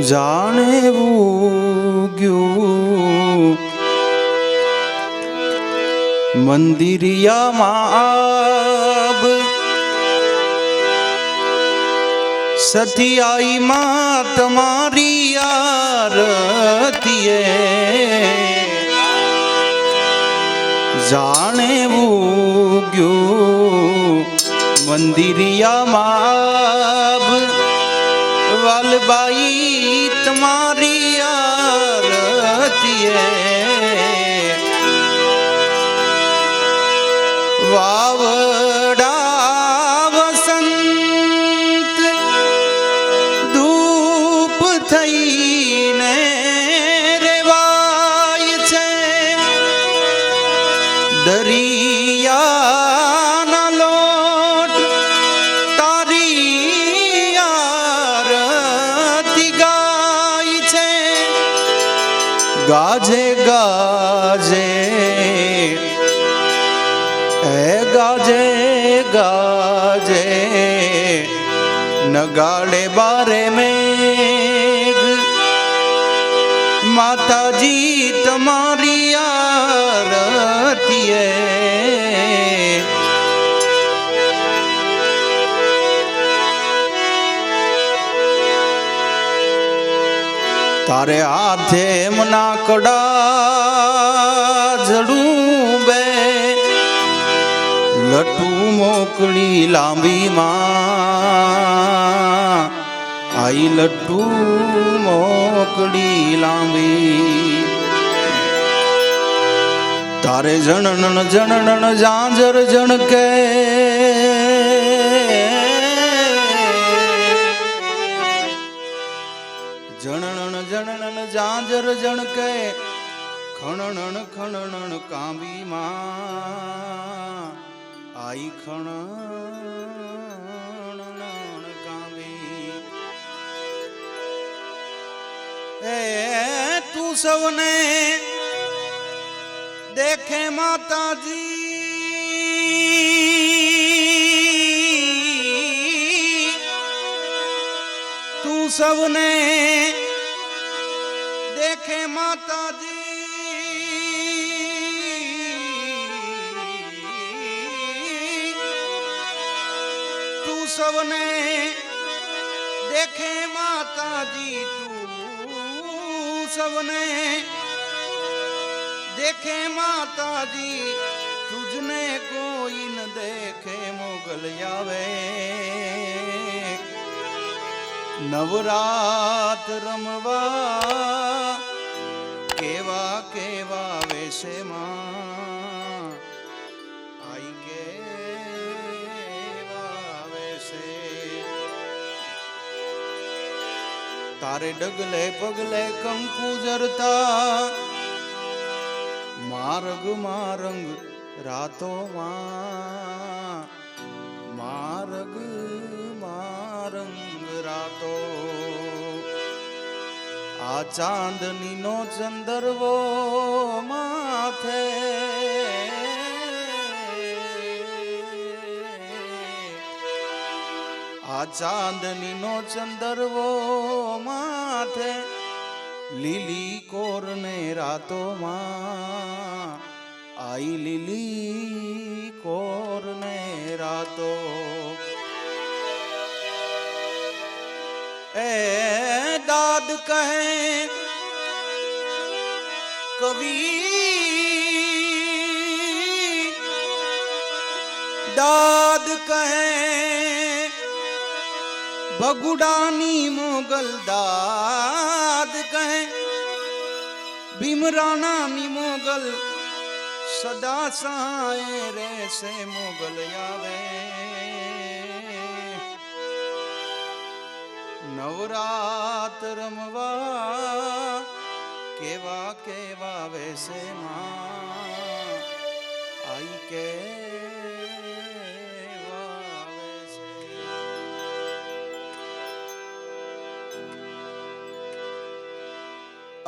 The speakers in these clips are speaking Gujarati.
જાણે ઉગ્યું મંદિરિયામાં આબ સતી માં તમારી આરતીએ જાણે ઉગ્યું મંદિરિયામાં વાલબાઈ તમારી આરતીએ વાવડા વસંત ધૂપ થઈને રેવાય છે દરિયાના લોટ તારી આરતી ગાય છે ગાજે ગાજે ગાજે ગાજે નગાડે બારે મેઘ માતાજી તમારી આરતીએ તારે હાથે મના કડા જડું બે લટુ મોકળી લાંબી માં આઈ લટુ મોકળી લાંબી તારે જણન જણન જાંજર જણકે જણન જણન જાંજર જણકે ખણણ ખણણ કાંબી માં આઈ ખણ કાવી એ તું સૌને દેખે માતાજી તું સૌને દેખે માતાજી सबने देखे माताजी तू सबने देखे माताजी तुझने कोई न देखे मोगल आवे नवरात रमवा केवा केवा वेसे मां आई के तारे डगले पगले कंकु जरता मार्ग मारंग रातो मार्ग मारंग रातो आ चांदनी नो चंदरवो माथे आ चांदनी नो चंदरवो माथे लीली कोर ने रातो मां आई लीली कोर ने रातो ए दाद कहे कवि दाद कहे भगुडानी मोगल दाद कहे भीमराणानी मोगल सदा साए रे से मोगल आवे नवरात रमवा केवा केवा वैसे मां आई के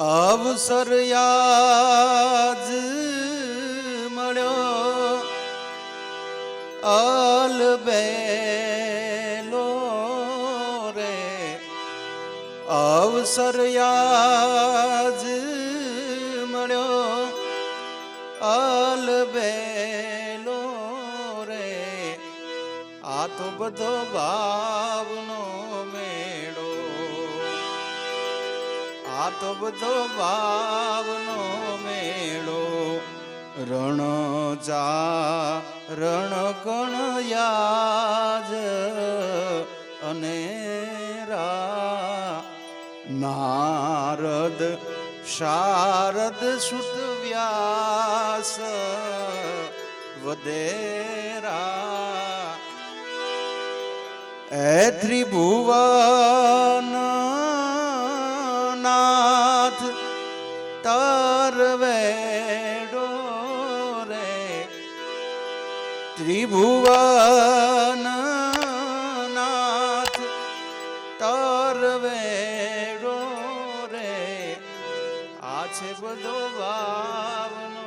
अवसर याज मळ्यो अलबेलो रे અવસર યાજ મળ્યો અલબેલો રે આ તો બધો ભાવનો મેળો આ તો બધો ભાવનો મેળો રણ જા રણ ગણ યાજ અને નારદ શારદ સુત વ્યાસ વધેરા એ ત્રિભુવન નાથ તરવેડો રે ત્રિભુવન નાથ તરવેડો રે આ છે બધો ભાવનો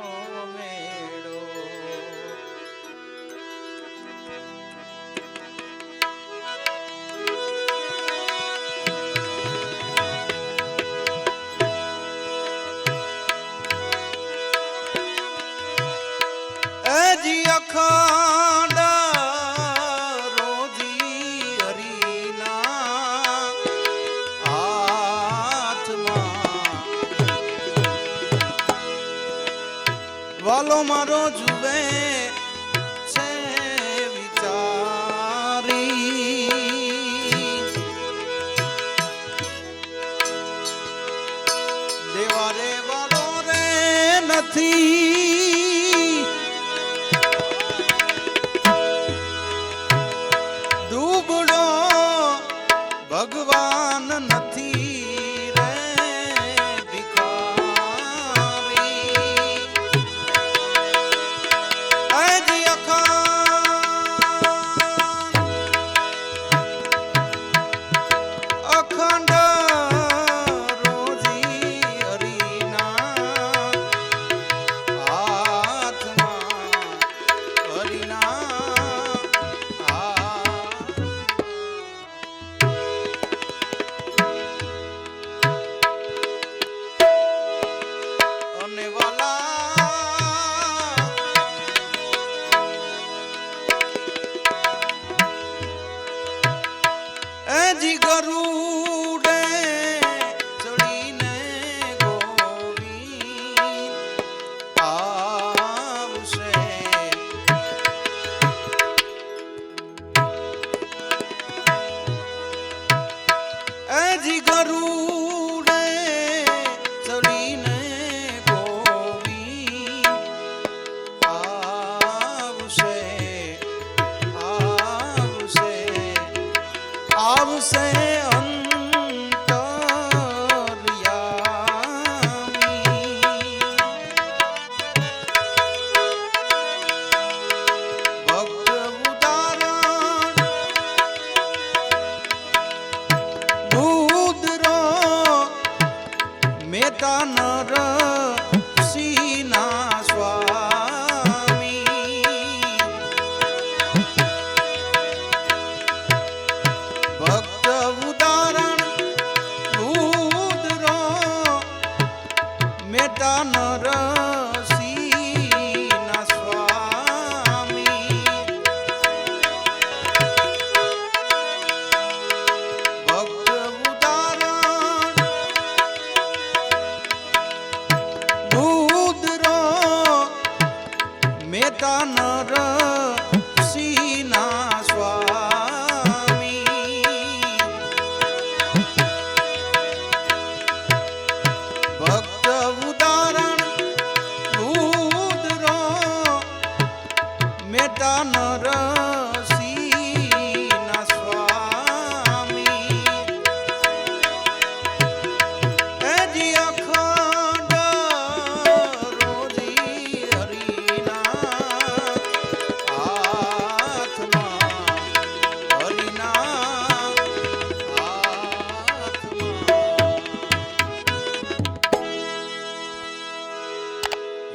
મેળો એજી અખંડ રોજી હરીના હાથમાં વાલો મારો જુએ છે વિચારી દેવા રે વાલો રે નથી ભગવાન નથી રે ભિખારી આજી અખંડ રોજી હરીના હાથમાં હરીના એજી ગરુડે ચડીને ગોવિંદ આવશે એજી ગરુડે ચડીને ગોવિંદ આવશે આવશે આવશે અંતર્યામી ભક્ત ઉદાહરણ બુદ્રો મેતા નર સીના સ્વામી ભક્ત ઉદાહરણ રુદ્રો મેતા નર સીના સ્વામી ભક્ત ઉદાહરણ રુદ્રો મેતા નર સીના સ્વામી ભક્ત ઉદાહરણ રુદ્રો મેતા નર સીના સ્વામી એજી અખંડ રોજી હરીના હાથમાં હરીના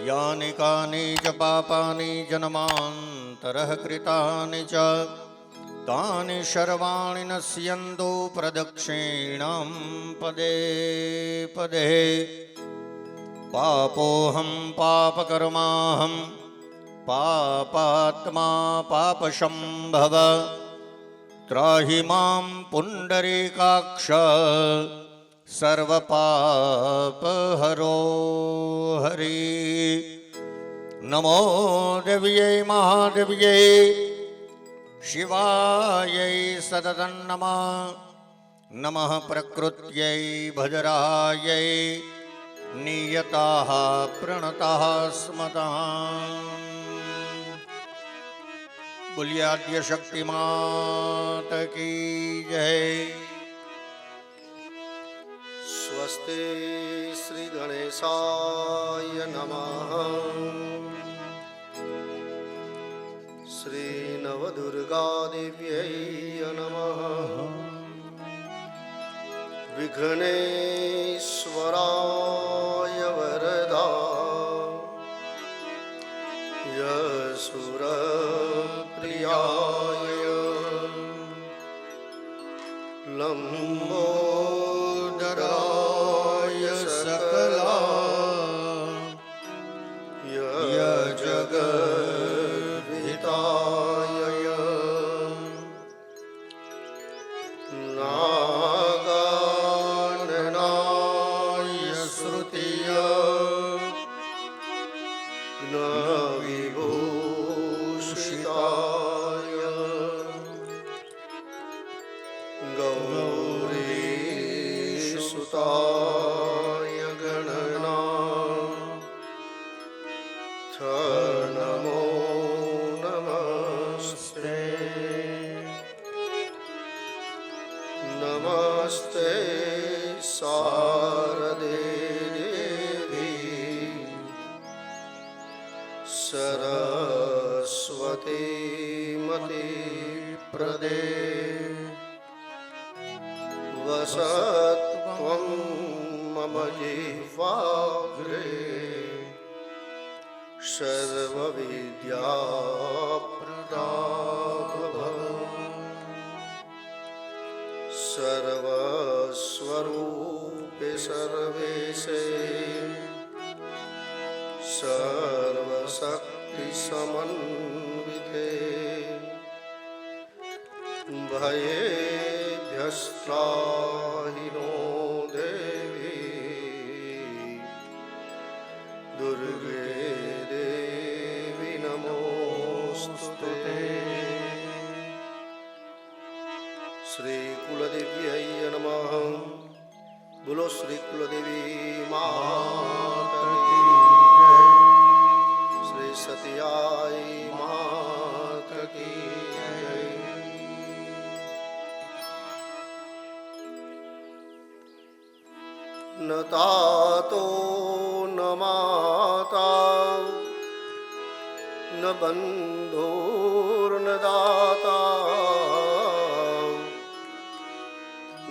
यानि कानि च पापानि जन्मान्तरः कृतानि च तानि शर्वाणि नश्यन्तो प्रदक्षिणं पदे पदे। पापोऽहं पापकर्माहं पापात्मा पापशम्भव। त्राहि मां पुण्डरीकाक्ष सर्वपापहरो हरि। नमो देव्यै महादेव्यै शिवायै सततं नमः। नमः प्रकृत्यै भद्रायै नियताः प्रणताः स्मताम्। बोलिए आद्य शक्ति मात की जय। स्वस्ति श्री गणेशाय नमः। श्री नवदुर्गा देव्यै नमः। विघ्नेश्वराय वरदाय सुरप्रियाय लंबोदराय सकलाय जगद्धिताय नागाननाय श्रुतिय नविभूषिताय गौरीसुताय गणनाथ नमो नमस्ते। नमस्ते शारदे देवी सरस्वती मति प्रदे। वसत्वं मम जिह्वाग्रे सर्वविद्याप्रदा भव। सर्वस्वरूपे सर्वेशे सर्वशक्तिसमन्विते भयेभ्यस्त्राहि नो देवी दुर्गे देवी नमोस्तुते। श्री कुलदेव्यै नमः। बोलो श्री कुलदेवी माता की जय। श्री सतियाई माता की जय। न तातो न माता न बन्धुर्न दाता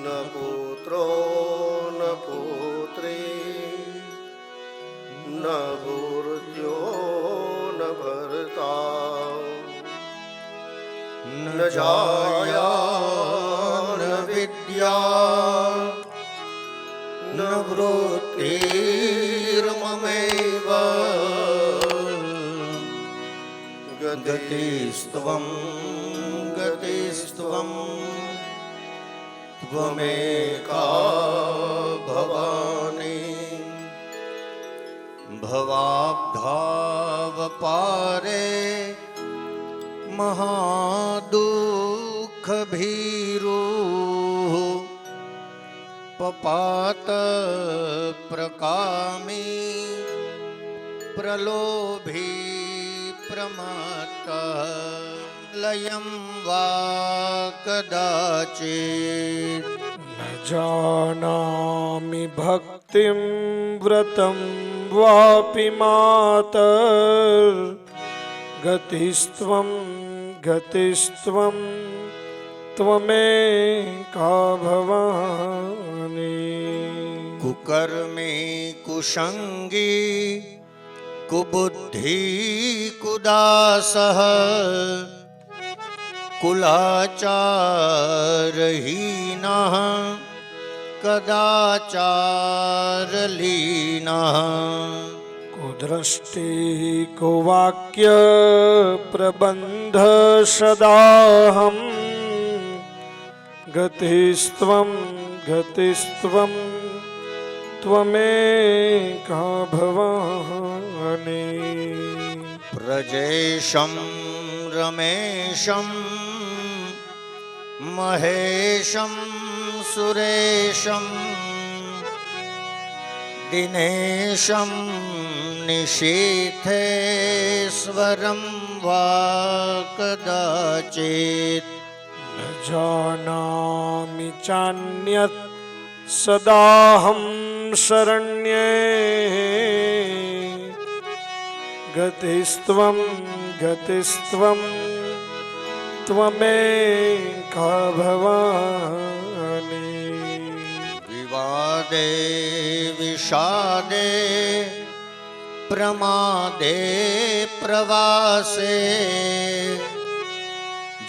न पुत्रो न पुत्री न भूर्यो न भर्ता न जाया न विद्या न वृत्तिर्ममैव गतिस्त्वं गतिस्त्वं त्वमेका भवानी। भवाब्धावपारे महादुःखभीरो पपात प्रकामी प्रलोभी प्रमत्तः लयं वा कदाचित्। न जानामि भक्तिं व्रतं वापि मातर्गतिस्त्वं गतिस्त्वं त्वमेका भवानी। कुकर्मे कुसंगी कुबुद्धि कुदासः कुलाचारहीनः कदाचारलीनः कुदृष्टि कुवाक्य प्रबन्ध सदाहं गतिस्त्वं गतिस्त्वं त्वमेका भवानि प्रजेशं रमेशं महेशं सुरेशं दिनेशं निशीथेश्वरं वा कदाचित् न जानामि चान्यत् सदाहं शरण्ये गतिस्त्वं गतिस्त्वं त्वमेका भवानि विवादे विषादे प्रमादे प्रवासे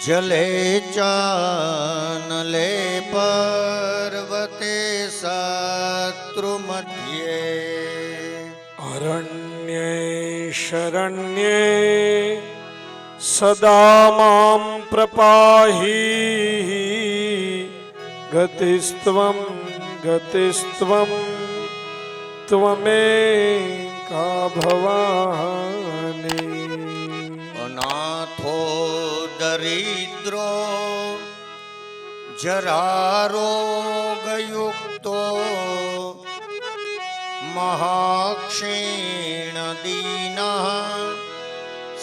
जले चानले पर्वते शत्रुमध्ये अरण्ये शरण्ये सदा मां प्रपाहि गतिस्त्वं गतिस्त्वं त्वमेका भवानि अनाथो दरिद्रो जरारोगयुक्तो महाक्षीणदीनः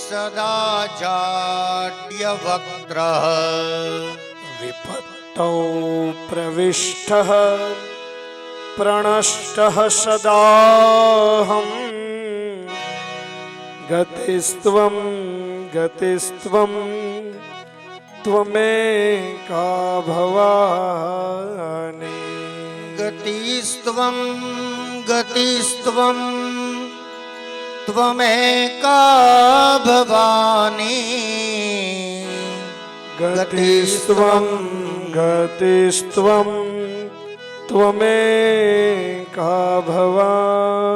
सदा जाड्यवक्त्रः विपत्तौ प्रविष्टः प्रणष्टः सदाहं गतिस्त्वं गतिस्त्वं त्वमेका भवानि गतिस्त्वं गतिस्त्वं त्वमेका भवानि गतिस्त्वं गतिस्त्वं त्वमेका भवानि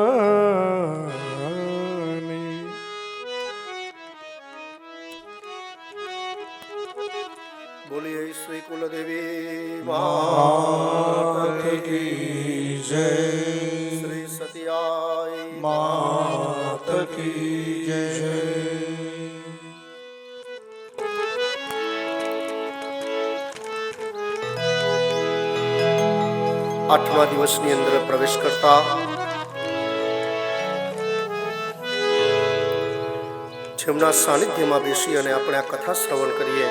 बोलिए श्री कुलदेवी मात की जय श्री सतियाई मात की जय આઠમા દિવસની અંદર પ્રવેશ કરતા જેમના સાનિધ્યમાં બેસી અને આપણે આ કથા શ્રવણ કરીએ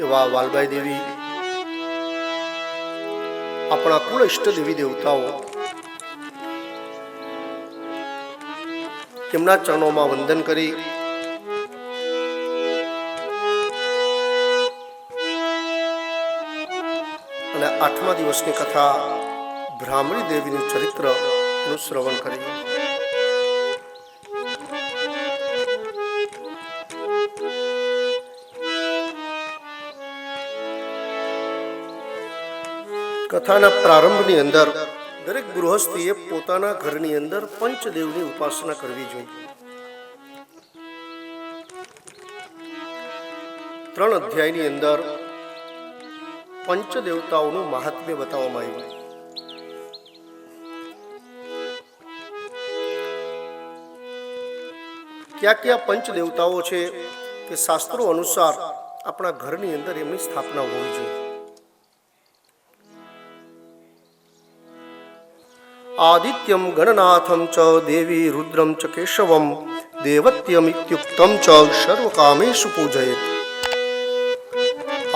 એવા વાલબાઈ દેવી આપણા કુળ ઇષ્ટ દેવી દેવતાઓ તેમના ચરણોમાં વંદન કરી અને આઠમા દિવસની કથા બ્રાહ્મણી દેવીનું ચરિત્ર નું શ્રવણ કર્યું. કથાના પ્રારંભની અંદર દરેક ગૃહસ્થીએ પોતાના ઘરની અંદર પંચદેવની ઉપાસના કરવી જોઈએ. 3 અધ્યાયની અંદર પંચદેવતાઓનું મહાત્મ્ય બતાવવામાં આવ્યું. ક્યાં ક્યાં પંચદેવતાઓ છે કે શાસ્ત્રો અનુસાર આપણા ઘરની અંદર એમની સ્થાપના હોવી જોઈએ. આદિત્યમ ગણનાથમ ચ દેવી રુદ્રમ ચ કેશવમ દેવત્યમ ઇત્યુક્તમ ચ સર્વકામેષુ પૂજયેત.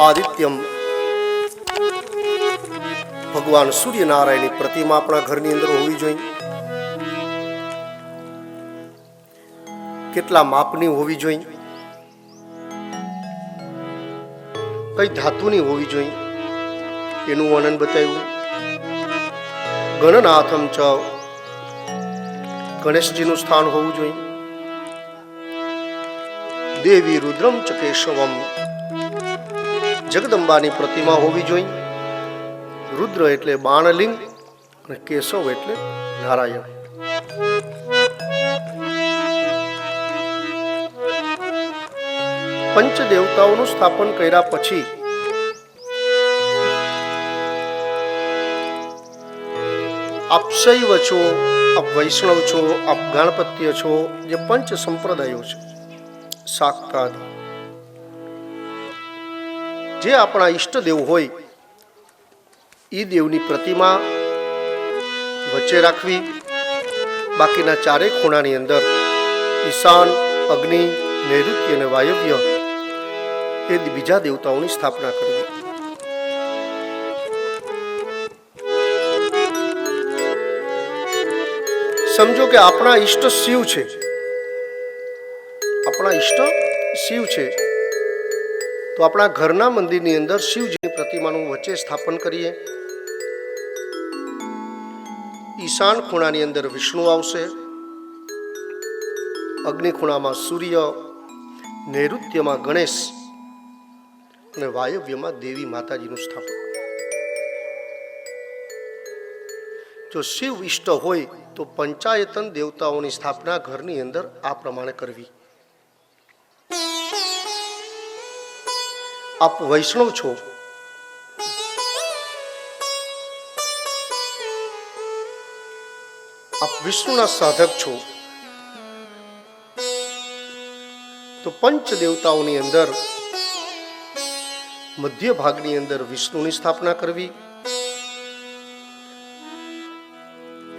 આદિત્યમ ભગવાન સૂર્યનારાયણની પ્રતિમા આપણા ઘરની અંદર હોવી જોઈએ. કેટલા માપની હોવી જોઈએ, કઈ ધાતુની હોવી જોઈએ એનું વર્ણન બતાવ્યું. ગણનાથમ ચ ગણેશજીનું સ્થાન હોવું જોઈએ. દેવી રુદ્રમ ચ કેશવમ. જગદંબાની પ્રતિમા હોવી જોઈએ. રુદ્ર એટલે બાણલિંગ અને કેશવ એટલે નારાયણ. પંચ દેવતાઓનું સ્થાપન કર્યા પછી આપ શૈવ છો, આપ વૈષ્ણવ છો, આપ ગણપત્ય છો, જે પંચ સંપ્રદાયો છે, શાક્તાદ, જે આપણા ઈષ્ટદેવ હોય એ દેવની પ્રતિમા વચ્ચે રાખવી. બાકીના ચારે ખૂણાની અંદર ઈશાન, અગ્નિ, નૈઋત્ય અને વાયવ્ય એ બીજા દેવતાઓની સ્થાપના કરવી. સમજો કે આપણા ઈષ્ટ શિવ છે, આપણા ઈષ્ટ શિવ છે, તો આપણા ઘરના મંદિરની અંદર શિવજીની પ્રતિમાનું વચ્ચે સ્થાપન કરીએ. ઈશાન ખૂણાની અંદર વિષ્ણુ આવશે, અગ્નિ ખૂણામાં સૂર્ય, નૈઋત્યમાં ગણેશ અને વાયવ્યમાં દેવી માતાજીનું સ્થાપન. જો શિવ ઇષ્ટ હોય તો પંચાયતન દેવતાઓની સ્થાપના ઘરની અંદર આ પ્રમાણે કરવી. આપ વૈષ્ણવ છો, આપ વિષ્ણુના સાધક છો, તો પંચ દેવતાઓની અંદર મધ્ય ભાગની અંદર વિષ્ણુની સ્થાપના કરવી.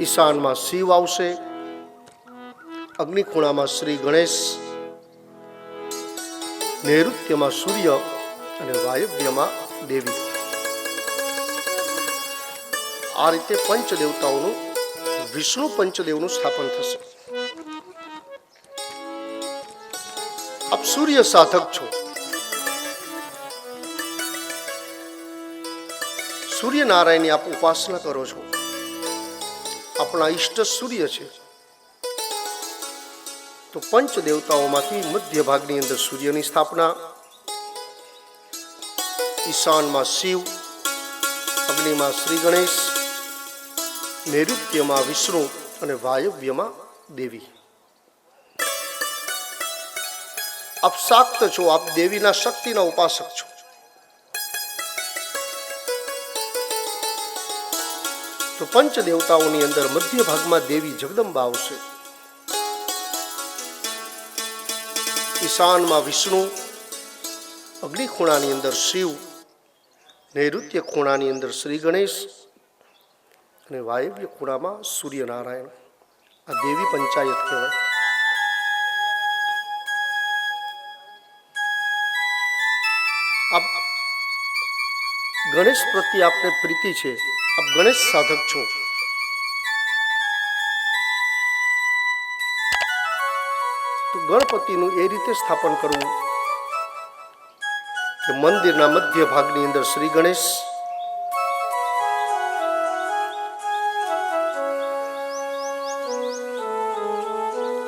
ઈશાનમાં શિવ આવશે, અગ્નિ ખૂણામાં શ્રી ગણેશ, નૈઋત્યમાં સૂર્ય અને વાયવ્યમાં દેવી. આ રીતે પંચ દેવતાઓનું, વિષ્ણુ પંચદેવનું સ્થાપન થશે. આપ સૂર્ય સાધક છો, સૂર્યનારાયણની આપ ઉપાસના કરો છો. આપણા ઈષ્ટ સૂર્ય છે, તો પંચ દેવતાઓમાંથી મધ્ય ભાગની અંદર સૂર્યની સ્થાપના. ઈશાનમાં શિવ, અગ્નિમાં શ્રી ગણેશ, નૈઋત્યમાં વિષ્ણુ અને વાયવ્યમાં દેવી. આપ શાક્ત છો, આપ દેવીના શક્તિના ઉપાસક છો. તો પંચ દેવતાઓની અંદર મધ્ય ભાગમાં દેવી જગદંબા આવશે. ઈશાનમાં વિષ્ણુ, અગ્નિ ખૂણાની અંદર શિવ, નૈઋત્ય ખૂણાની અંદર શ્રી ગણેશ અને વાયવ્ય ખૂણામાં સૂર્યનારાયણ. આ દેવી પંચાયત કહેવાય. આપ ગણેશ પ્રત્યે આપને પ્રીતિ છે, આપ ગણેશ સાધક છો, તો ગણપતિનું એ રીતે સ્થાપન કરવું કે મંદિરના મધ્ય ભાગની અંદર શ્રી ગણેશ,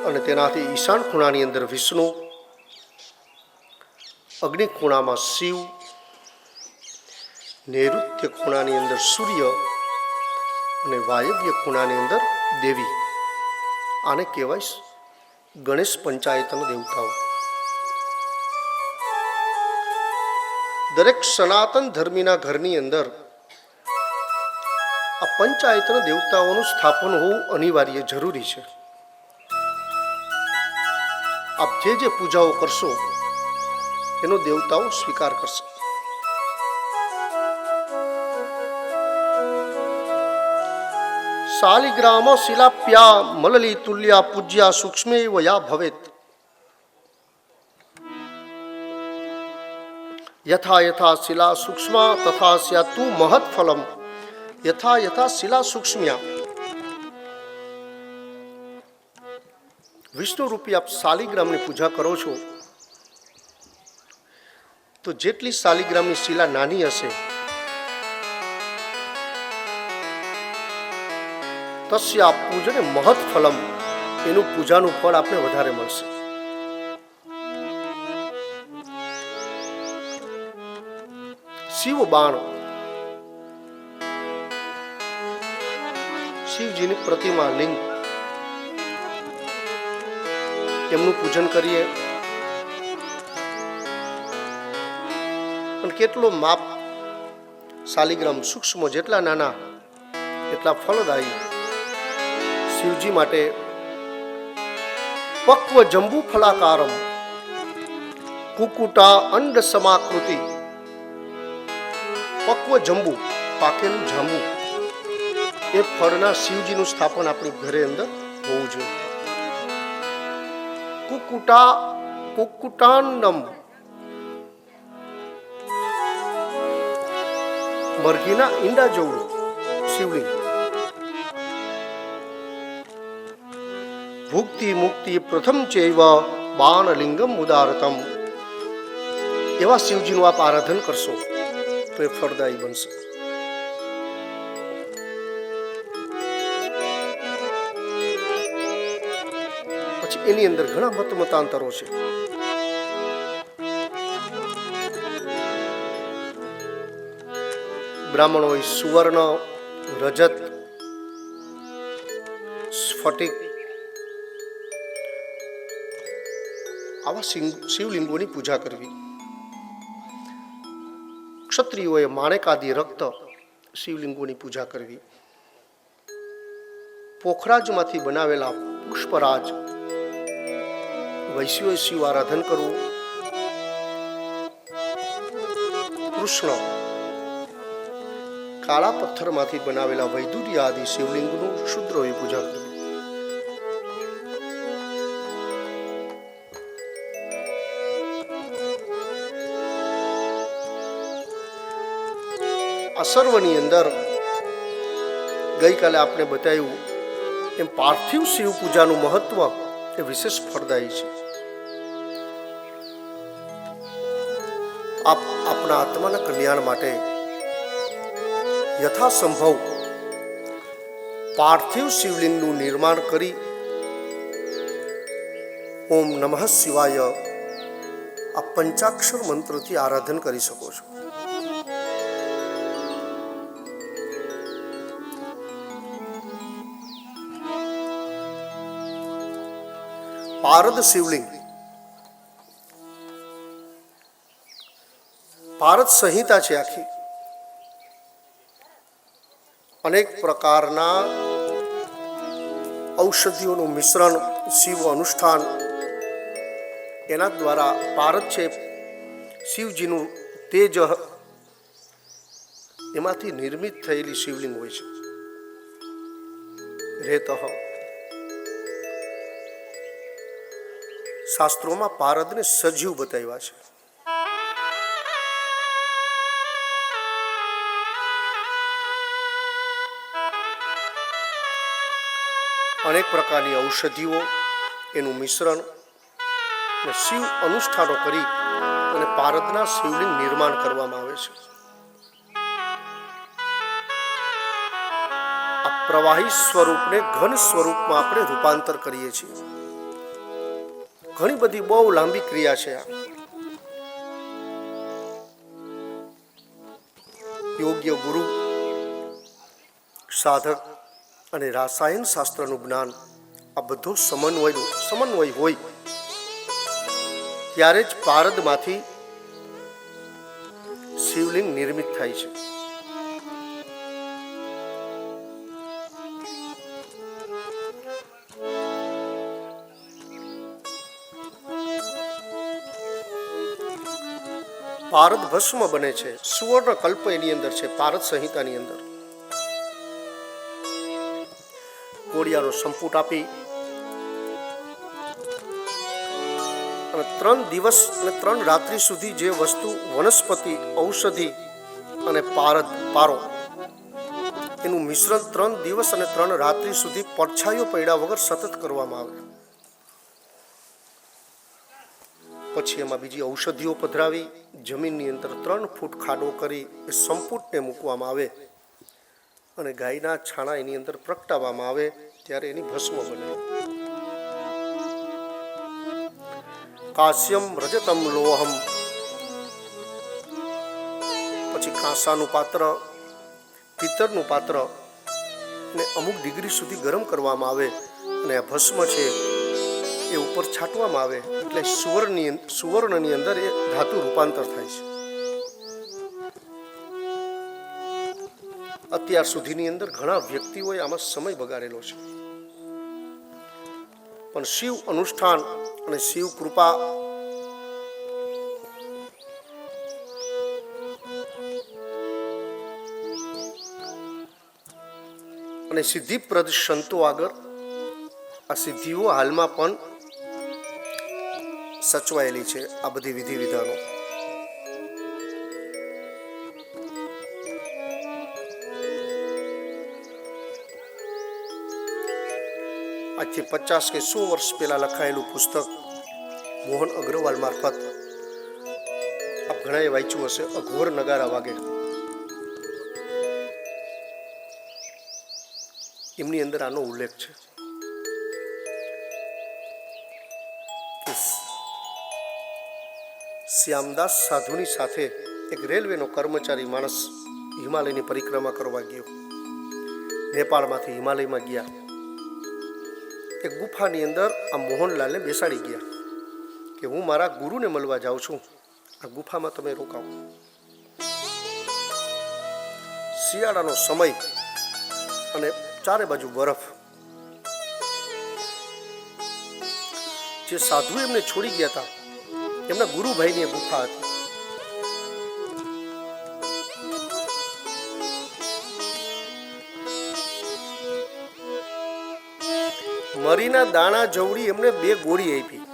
અને તેનાથી ઈશાન ખૂણાની અંદર વિષ્ણુ, અગ્નિ ખૂણામાં શિવ, નૈઋત્ય ખૂણાની અંદર સૂર્ય અને વાયવ્ય ખૂણાની અંદર દેવી. આને કહેવાય ગણેશ પંચાયતન દેવતાઓ. દરેક સનાતન ધર્મીના ઘરની અંદર આ પંચાયતન દેવતાઓનું સ્થાપન હોવું અનિવાર્ય જરૂરી છે. આપ જે જે પૂજાઓ કરશો એનો દેવતાઓ સ્વીકાર કરશે. શાલિગ્રામ શિલાપ્યા મલલી તુલ્યા પૂજ્યા સૂક્ષ્મે વયા ભવેત. યથા યથા શિલા સૂક્ષ્મા તથા સ્યાતુ મહત ફલમ યથા યથા શિલા સૂક્ષ્મ્યા. વિષ્ણુ રૂપી આપ શાલિગ્રામની પૂજા કરો છો, તો જેટલી શાલિગ્રામની શિલા નાની હશે તસ્યા પૂજને મહત ફલમ, એનું પૂજાનું ફળ આપને વધારે મળશે. શિવ બાણ, શિવજીની પ્રતિમા લિંગ, એમનું પૂજન કરીએ. પણ કેટલો માપ, શાલિગ્રામ સૂક્ષ્મ, જેટલા નાના એટલા ફળદાયી. શિવજી માટે પક્વ જંબુ ફલાકારમ કુકુટા અંડ સમાકૃતિ. પક્વ જંબુ, પાકેલું જાંબુ, એ ફળના શિવજીનું સ્થાપન આપણી ઘરે અંદર હોવું જોઈએ. કુકુટાંડમ, મરઘીના ઈંડા જેવડું શિવલિંગ. ભુક્તિ મુક્તિ પ્રથમ ચૈવ બાણલિંગમ ઉદારતમ. એવા શિવજીનું આપ આરાધન કરશો તો એ ફળદાયી બનશે. પછી એની અંદર ઘણા મતાંતરો છે. બ્રાહ્મણોએ સુવર્ણ, રજત, સ્ફટિક આવા શિવલિંગોની પૂજા કરવી. ક્ષત્રિયોએ માણેકાદી રક્ત શિવલિંગોની પૂજા કરવી. પોખરાજમાંથી બનાવેલા પુષ્પરાજ વૈશ્યોએ શિવ આરાધન કરવું. કૃષ્ણ કાળા પથ્થરમાંથી બનાવેલા વૈદુર્ય આદિ શિવલિંગનું શૂદ્રોએ પૂજા કરવી. આ સર્વની અંદર ગઈકાલે આપણે બતાવ્યું એમ પાર્થિવ શિવ પૂજાનું મહત્વ એ વિશેષ ફળદાયી છે. આપના આત્માના કલ્યાણ માટે યથાસંભવ પાર્થિવ શિવલિંગનું નિર્માણ કરી ઓમ નમઃ શિવાય આ પંચાક્ષર મંત્રથી આરાધન કરી શકો છો. પારદ શિવલિંગ, પારદ સંહિતા છે આખી. અનેક પ્રકારના ઔષધિઓનું મિશ્રણ, શિવ અનુષ્ઠાન, એના દ્વારા પારદ છે શિવજીનું તેજ, એમાંથી નિર્મિત થયેલી શિવલિંગ હોય છે. રેતઃ, શાસ્ત્રોમાં પારદને સજીવ બતાવ્યા છે. અનેક પ્રકારની ઔષધિઓ, એનું મિશ્રણ અને શિવ અનુષ્ઠાનો કરી અને પારદના શિવલિંગ નિર્માણ કરવામાં આવે છે. આ પ્રવાહી સ્વરૂપને ઘન સ્વરૂપમાં આપણે રૂપાંતર કરીએ છીએ. ઘણી બધી બહુ લાંબી ક્રિયા છે. યોગ્ય ગુરુ, સાધક અને રાસાયણ શાસ્ત્રનું જ્ઞાન, આ બધો સમન્વય હોય ત્યારે જ પારદમાંથી શિવલિંગ નિર્મિત થાય છે. પારદ ભસ્મ બને છે. સુવર્ણ કલ્પ એની અંદર છે, પારદ સંહિતાની અંદર. કોળિયાનો સંપુટ આપી અને 3 દિવસ અને 3 રાત્રિ સુધી જે વસ્તુ વનસ્પતિ, ઔષધિ અને પારો એનું મિશ્રણ 3 દિવસ અને 3 રાત્રિ સુધી પડછાયો પડ્યા વગર સતત કરવામાં આવે. પછી એમાં બીજી ઔષધિઓ પધરાવી જમીનની અંદર 3 ફૂટ ખાડો કરી એ સંપુટને મૂકવામાં આવે અને ગાયના છાણા એની અંદર પ્રગટાવવામાં આવે ત્યારે એની ભસ્મ બને. કાશ્યમ રજતમ લોહમ, પછી વસાનું પાત્ર, પિત્તળનું પાત્ર ને અમુક ડિગ્રી સુધી ગરમ કરવામાં આવે અને આ ભસ્મ છે એ ઉપર છાંટવામાં આવે એટલે સુવર્ણની અંદર એ ધાતુ રૂપાંતર થાય છે. અત્યાર સુધીની અંદર ઘણા વ્યક્તિઓએ આમાં સમય બગાડેલો છે, પણ શિવ અનુષ્ઠાન અને શિવ કૃપા અને સિદ્ધિપ્રદ સંતો આગળ આ સિદ્ધિઓ હાલમાં પણ સચવાયેલી છે. આ બધી વિધિ વિધાનો આજથી 50 કે 100 વર્ષ પહેલા લખાયેલું પુસ્તક મોહન અગ્રવાલ મારફત આપ ઘણાએ વાંચ્યું હશે, અઘોર નગારા વાગે. એમની અંદર આનો ઉલ્લેખ છે કે શ્યામદાસ સાધુની સાથે એક રેલવેનો કર્મચારી માણસ હિમાલયની પરિક્રમા કરવા ગયો. નેપાળમાંથી હિમાલયમાં ગયા. એક ગુફાની અંદર આ મોહનલાલને બેસાડી ગયા કે હું મારા ગુરુને મળવા જાઉં છું, આ ગુફામાં તમે રોકાવો. શિયાળાનો સમય અને ચારે બાજુ બરફ. જે સાધુ એમને છોડી ગયા હતા એમના ગુરુભાઈની એ ગુફા હતી. મરીના દાણા જવડી એમને 2 ગોળી આપી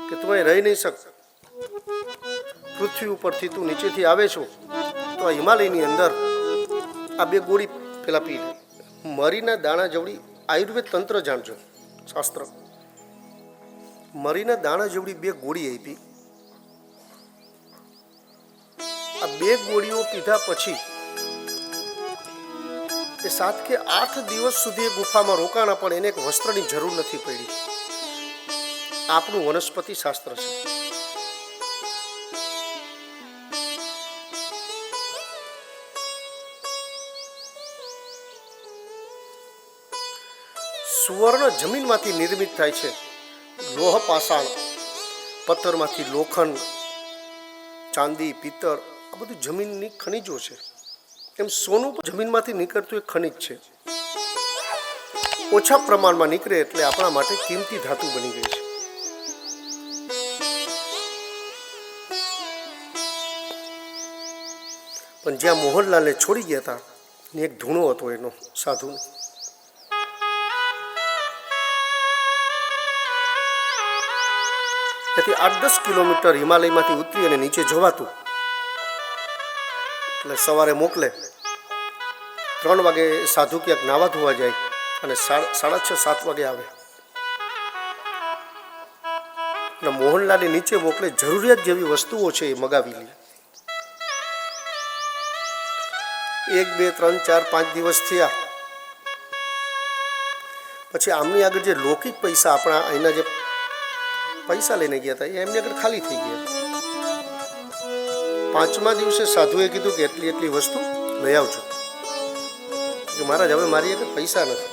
કે તું અહીં રહી નહીં શક, પૃથ્વી ઉપરથી તું નીચેથી આવે છો તો આ હિમાલયની અંદર આ 2 ગોળી પેલા પી લે. મરીના દાણા જવડી આયુર્વેદ તંત્ર જાણજો, શાસ્ત્ર. મરીના દાણા જેવડી 2 ગોળી આપી. આ 2 ગોળીઓ પીધા પછી એ 7 કે 8 દિવસ સુધી ગુફામાં રોકાણા, પણ એને એક વસ્ત્રની જરૂર નથી પડી. આપણું વનસ્પતિ શાસ્ત્ર છે. સુવર્ણ જમીનમાંથી નિર્મિત થાય છે. લોહ પાષાણ, પથ્થરમાંથી લોખંડ, ચાંદી, પિત્તળ, આ બધું જમીનની ખનિજો છે. એમ સોનું જમીનમાંથી નીકળતું એક ખનિજ છે. ઓછા પ્રમાણમાં નીકળે એટલે આપણા માટે કિંમતી ધાતુ બની ગઈ છે. પણ જ્યાં મોહનલાલને છોડી ગયા હતા ને એક ધૂણો હતો એનો સાધુનો. તેથી 8-10 કિલોમીટર હિમાલયમાંથી ઉતરી અને નીચે જવાતું. એટલે સવારે મોકલે, 3 વાગે સાધુ ક્યાંક નાવા ધોવા જાય અને 6:30-7 વાગે આવે. અને મોહનલાલને નીચે મોકલે, જરૂરિયાત જેવી વસ્તુઓ છે એ મગાવી લે. 1, 2, 3, 4, 5 દિવસ થયા પછી આમની આગળ જે લૌકિક પૈસા આપણા અહીંના જે પૈસા લઈને ગયા હતા એ એમની આગળ ખાલી થઈ ગયા. 5મા દિવસે સાધુએ કીધું કે એટલી વસ્તુ લઈ આવજો. કે મહારાજ હવે મારી આગળ પૈસા નથી.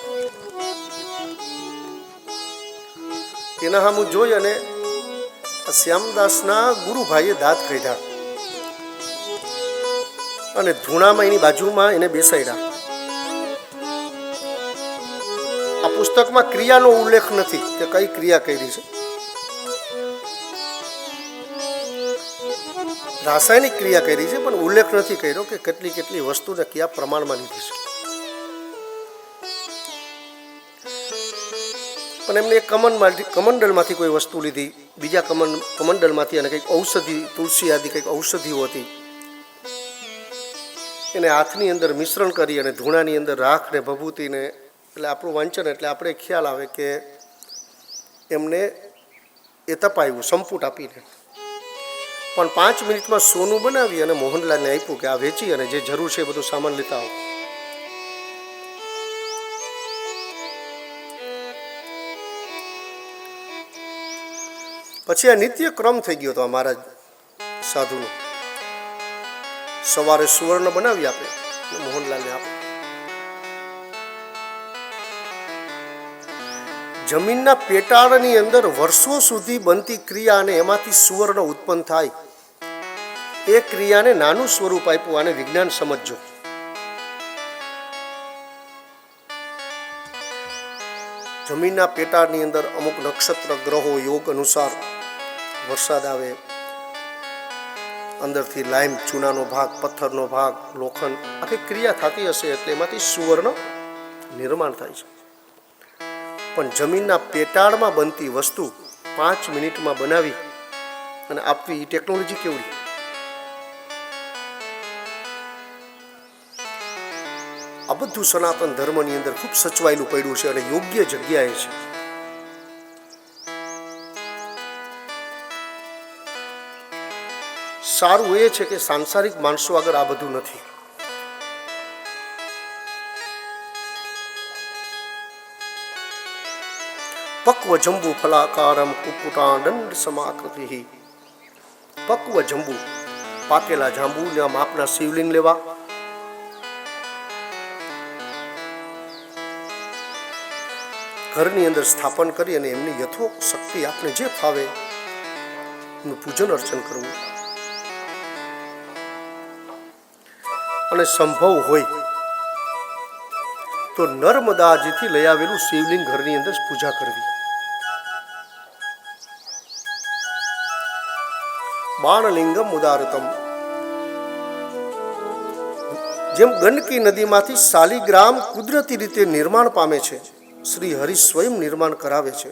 તેના સામું જોઈ અને શ્યામદાસના ગુરુભાઈએ દાંત કાઢ્યા અને ધૂણામાં એની બાજુમાં એને બેસાડ્યા. આ પુસ્તકમાં ક્રિયાનો ઉલ્લેખ નથી કે કઈ ક્રિયા કરી છે. રાસાયણિક ક્રિયા કરી છે, પણ ઉલ્લેખ નથી કર્યો કે કેટલી વસ્તુને કયા પ્રમાણમાં લીધી છે. પણ એમને એક કમંડલમાંથી કોઈ વસ્તુ લીધી, બીજા કમંડલમાંથી અને કંઈક ઔષધિ, તુલસી આદિ કંઈક ઔષધિઓ હતી, એને હાથની અંદર મિશ્રણ કરી અને ધૂણાની અંદર રાખ ને ભભૂતિને, એટલે આપણું વાંચન એટલે આપણે ખ્યાલ આવે કે એમને એ તપાયું સંપુટ આપીને. પણ 5 મિનિટમાં સોનું બનાવી અને મોહનલાલને આપ્યું કે આ વેચી અને જે જરૂર છે એ બધું સામાન લેતા આવો. પછી આ નિત્ય ક્રમ થઈ ગયો હતો આ મહારાજ સાધુનો. સવારે સુવર્ણ બનાવી આપે અને મોહનલાલને આપે. જમીનના પેટાળની અંદર વર્ષો સુધી બનતી ક્રિયા અને એમાંથી સુવર્ણ ઉત્પન્ન થાય, એ ક્રિયાને નાનું સ્વરૂપ આપ્યું. આને વિજ્ઞાન સમજજો. જમીનના પેટાળની અંદર અમુક નક્ષત્ર ગ્રહો યોગ અનુસાર વરસાદ આવે, અંદરથી લાઈમ ચૂનાનો ભાગ, પથ્થરનો ભાગ, લોખંડ, આખી ક્રિયા થતી હશે એટલે એમાંથી સુવર્ણ નિર્માણ થાય છે. પણ જમીનના પેટાળમાં બનતી વસ્તુ 5 મિનિટમાં બનાવી અને આપવી, એ ટેકનોલોજી કેવડી? આ બધું સનાતન ધર્મની અંદર ખૂબ સચવાયેલું પડ્યું છે અને યોગ્ય જગ્યાએ છે. સારું એ છે કે સાંસારિક માણસો આગળ આ બધું નથી. પક્વ જંબુ ફલાકારમ કુકુટાંડ સમાકૃતિ. પક્વ જંબુ, પાકેલા જાંબુના માપના શિવલિંગ લેવા, ઘરની અંદર સ્થાપન કરી અને એમની યથોક્ત શક્તિ આપને જે ફાવે એનું પૂજન અર્ચન કરવું. અને સંભવ હોય તો નર્મદાજીથી લઈ આવેલું શિવલિંગ ઘરની અંદર પૂજા કરવી. બાણલિંગમ ઉદારતમ. જેમ ગંડકી નદીમાંથી શાલિગ્રામ કુદરતી રીતે નિર્માણ પામે છે, શ્રી હરિ સ્વયં નિર્માણ કરાવે છે,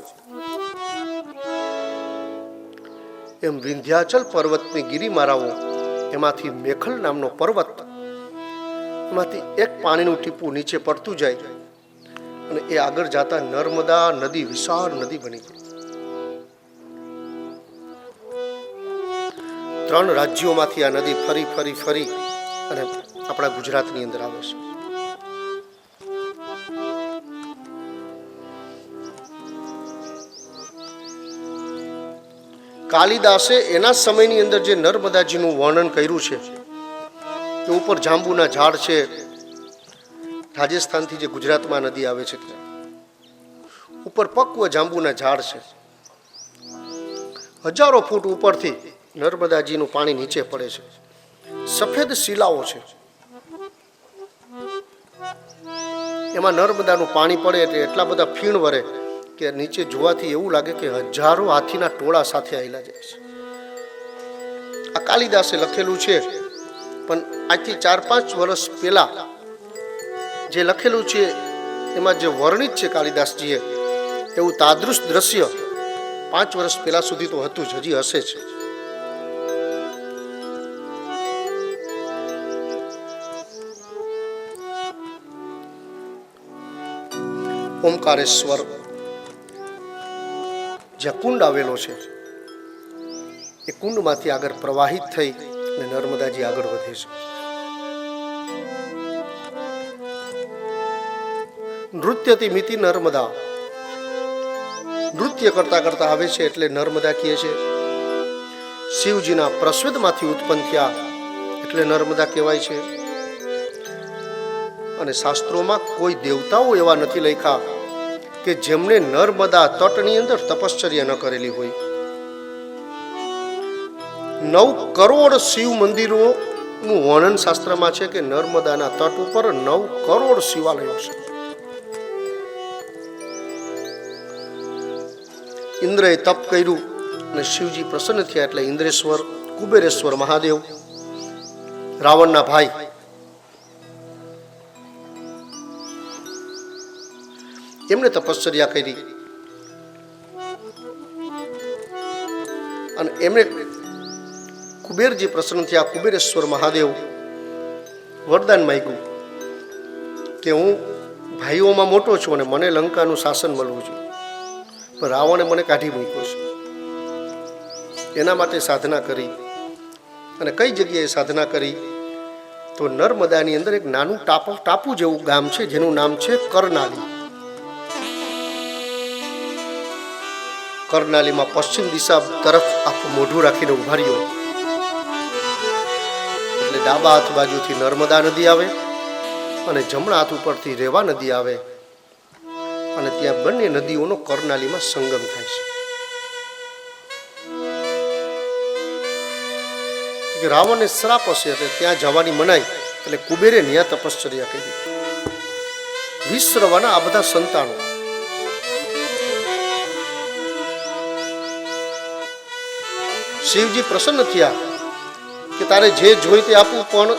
એમ વિંધ્યાચલ પર્વતની ગિરિમાળાઓ, એમાંથી મેખલ નામનો પર્વત, એમાંથી એક પાણીનું ટીપું નીચે પડતું જાય અને એ આગળ જતા નર્મદા નદી વિશાળ નદી બની ગઈ. 3 રાજ્યોમાંથી આ નદી ફરી ફરી ફરી અને આપણા ગુજરાતની અંદર આવે છે. કાલિદાસે એના સમયની અંદર જે નર્મદાજીનું વર્ણન કર્યું છે કે ઉપર જાંબુના ઝાડ છે, રાજસ્થાનથી જે ગુજરાતમાં નદી આવે છે ઉપર પક્વ જાંબુના ઝાડ છે, હજારો ફૂટ ઉપરથી નર્મદાજીનું પાણી નીચે પડે છે, સફેદ શિલાઓ છે, એમાં નર્મદાનું પાણી પડે એટલે એટલા બધા ફીણ વરે કે નીચે જોવાથી એવું લાગે કે હજારો હાથીના ટોળા સાથે આવેલા જાય છે. આ કાલિદાસે લખેલું છે, પણ આજથી 4-5 વર્ષ પહેલા જે લખેલું છે એમાં જે વર્ણિત છે કાલિદાસજીએ, એવું તાદૃશ દ્રશ્ય 5 વર્ષ પહેલા સુધી તો હતું જ, હજી હશે જ. ઓમકારેશ્વર જ્યાં કુંડ આવેલો છે, એ કુંડમાંથી આગળ પ્રવાહિત થઈ અને નર્મદાજી આગળ વધે છે. નૃત્યથી મિતિ નર્મદા, નૃત્ય કરતા કરતા આવે છે એટલે નર્મદા કહે છે. શિવજીના પ્રસ્વેદમાંથી ઉત્પન્ન થયા એટલે નર્મદા કહેવાય છે. અને શાસ્ત્રોમાં કોઈ દેવતાઓ એવા નથી લખ્યા કે જેમને નર્મદા તટની અંદર તપશ્ચર્યા ન કરેલી હોય. 9 કરોડ શિવ મંદિરોનું વર્ણન શાસ્ત્રમાં છે કે નર્મદાના તટ ઉપર 9 કરોડ શિવાલયો છે. ઇન્દ્રએ તપ કર્યું અને શિવજી પ્રસન્ન થયા એટલે ઇન્દ્રેશ્વર, કુબેરેશ્વર મહાદેવ, રાવણના ભાઈ, એમને તપશ્ચર્યા કરી અને એમને કુબેરજી પ્રસન્ન થયા. કુબેરેશ્વર મહાદેવ વરદાન માંગ્યું કે હું ભાઈઓમાં મોટો છું અને મને લંકાનું શાસન મળવું જોઈએ, પણ રાવણે મને કાઢી મૂક્યો છે. એના માટે સાધના કરી. અને કઈ જગ્યાએ સાધના કરી? તો નર્મદાની અંદર એક નાનું ટાપુ જેવું ગામ છે જેનું નામ છે કરનાલી. કરનાલીમાં પશ્ચિમ દિશા તરફ આખું મોઢું રાખીને ઉભા રહ્યો. એટલે ડાબા હાથ બાજુથી નર્મદા નદી આવે અને જમણા હાથ ઉપરથી રેવા નદી આવે અને ત્યાં બંને નદીઓનો કર્ણાલીમાં સંગમ થાય છે. રાવણને શ્રાપ હશે એટલે ત્યાં જવાની મનાઈ, એટલે કુબેરે ન્યા તપશ્ચર્યા કરી. વિશ્રવાના આ બધા સંતાનો શિવજી પ્રસન્ન થયા કે તારે જે જોઈ તે આપવું, પણ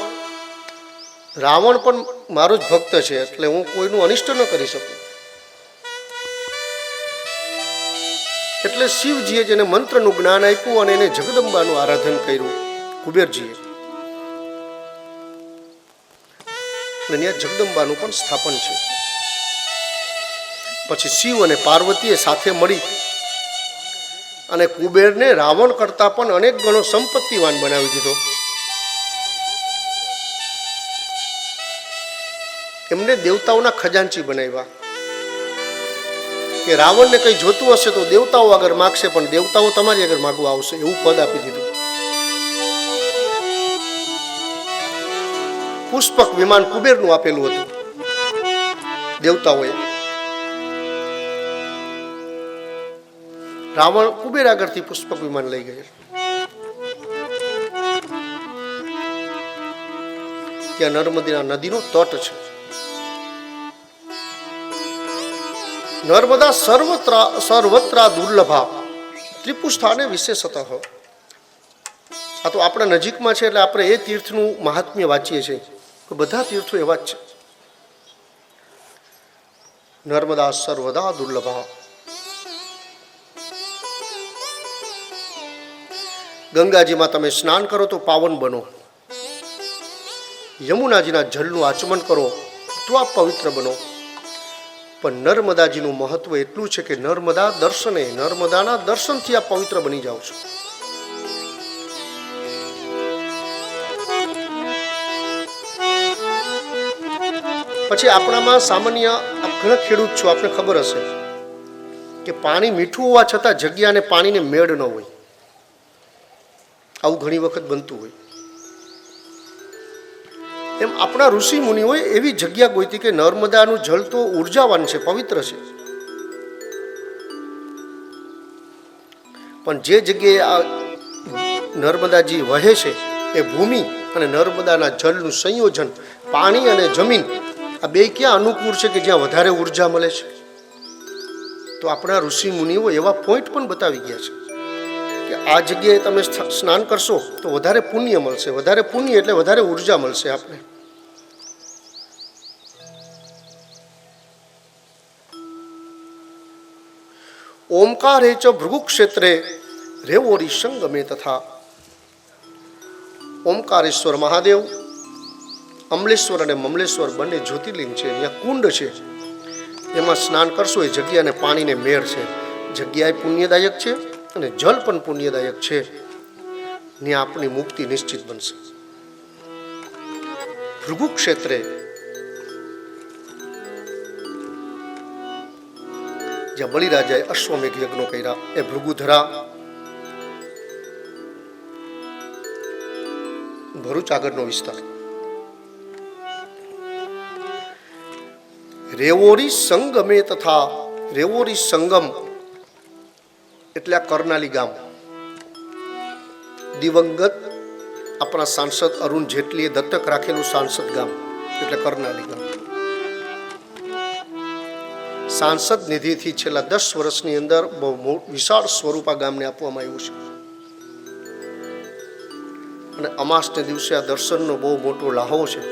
રાવણ પણ મારો જ ભક્ત છે એટલે હું કોઈનું અનિષ્ટ ન કરી શકું. એટલે શિવજીએ જેને મંત્રનું જ્ઞાન આપ્યું અને એને જગદંબાનું આરાધન કર્યું કુબેરજીએ, અને ત્યાં જગદંબાનું પણ સ્થાપન છે. પછી શિવ અને પાર્વતીએ સાથે મળી અને કુબેરને રાવણ કરતા પણ અનેક ગણો સંપત્તિવાન બનાવી દીધો. એમને દેવતાઓના ખજાનચી બનાવ્યા કે રાવણને કંઈ જોતું હશે તો દેવતાઓ આગળ માગશે, પણ દેવતાઓ તમારી આગળ માગવા આવશે, એવું પદ આપી દીધું. પુષ્પક વિમાન કુબેરનું આપેલું હતું દેવતાઓએ. રાવણ કુબેર આગળથી પુષ્પક વિમાન લઈ ગયેલું. ત્યાં નર્મદા નદીનો તટ છે. નર્મદા સર્વત્ર દુર્લભા ત્રિપુષ્ઠાને વિશેષતઃ. આ તો આપણા નજીકમાં છે એટલે આપણે એ તીર્થનું મહાત્મ્ય વાંચીએ છીએ. બધા તીર્થો એવા જ છે. નર્મદા સર્વદા દુર્લભા. ગંગાજીમાં તમે સ્નાન કરો તો પાવન બનો, યમુનાજીના જળનું આચમન કરો તો આપ પવિત્ર બનો. પણ નર્મદાજીનું મહત્વ એટલું છે કે નર્મદા દર્શને, નર્મદાના દર્શનથી આપ પવિત્ર બની જાઓ છો. પછી આપણામાં સામાન્ય ઘણા ખેડૂત છો, આપને ખબર હશે કે પાણી મીઠું હોવા છતાં જગ્યા અને પાણીને મેળ ન હોય. આવું ઘણી વખત બનતું હોય. એમ આપણા ઋષિ મુનિઓએ એવી જગ્યા ગોતી કે નર્મદાનું જળ તો ઉર્જાવાન છે, પવિત્ર છે, પણ જે જગ્યાએ આ નર્મદાજી વહે છે એ ભૂમિ અને નર્મદાના જળનું સંયોજન, પાણી અને જમીન, આ બે ક્યાં અનુકૂળ છે કે જ્યાં વધારે ઉર્જા મળે છે. તો આપણા ઋષિ મુનિઓ એવા પોઈન્ટ પણ બતાવી ગયા છે કે આ જગ્યાએ તમે સ્નાન કરશો તો વધારે પુણ્ય મળશે. વધારે પુણ્ય એટલે વધારે ઉર્જા મળશે આપને. ઓમકારે ચ ભૃગુ ક્ષેત્રે રેવોરી સંગમે તથા. ઓમકારેશ્વર મહાદેવ, અમલેશ્વર અને મમલેશ્વર બંને જ્યોતિર્લિંગ છે. ત્યાં કુંડ છે, એમાં સ્નાન કરશો એ જગ્યા અને પાણીને મેળ છે. જગ્યા પુણ્યદાયક છે અને જલ પણ પુણ્યદાયક છે. ત્યાં આપણી મુક્તિ નિશ્ચિત બનશે. ભૃગુ ક્ષેત્રે જ્યાં બલિરાજાએ અશ્વમેઘ યજ્ઞો કર્યા એ ભૃગુધરા, ભરૂચ આગળનો વિસ્તાર. રેવોરી સંગમે તથા. રેવોરી સંગમ એટલે આ કર્ણાલી ગામ. દિવંગત આપણા સાંસદ અરુણ જેટલીએ દત્તક રાખેલું સાંસદ ગામ એટલે કર્ણાલી ગામ. સાંસદ નિધિથી છેલ્લા 10 વર્ષની અંદર બહુ વિશાળ સ્વરૂપ આ ગામને આપવામાં આવ્યું છે. અને અમાસને દિવસે આ દર્શનનો બહુ મોટો લાહો છે.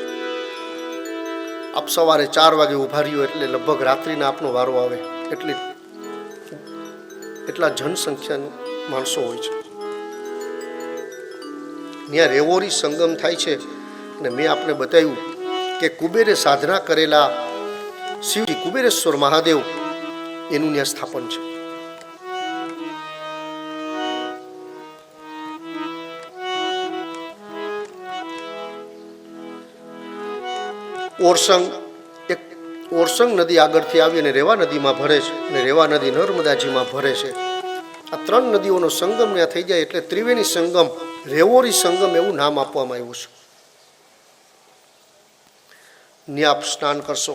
આપ સવારે 4 વાગે ઉભા રહ્યો એટલે લગભગ રાત્રિના આપનો વારો આવે, એટલા જનસંખ્યાનું માણસો હોય છે. ત્યાં રેવોરી સંગમ થાય છે. અને મેં આપને બતાવ્યું કે કુબેરે સાધના કરેલા શિવજી કુબેરેશ્વર મહાદેવ એનું ત્યાં સ્થાપન છે. ઓરસંગ, એક ઓરસંગ નદી આગળથી આવી અને રેવા નદીમાં ભરે છે, અને રેવા નદી નર્મદાજીમાં ભરે છે. આ 3 નદીઓનો સંગમ ત્યાં થઈ જાય એટલે ત્રિવેણી સંગમ, રેવોરી સંગમ એવું નામ આપવામાં આવ્યું છે. ને આપ સ્નાન કરશો,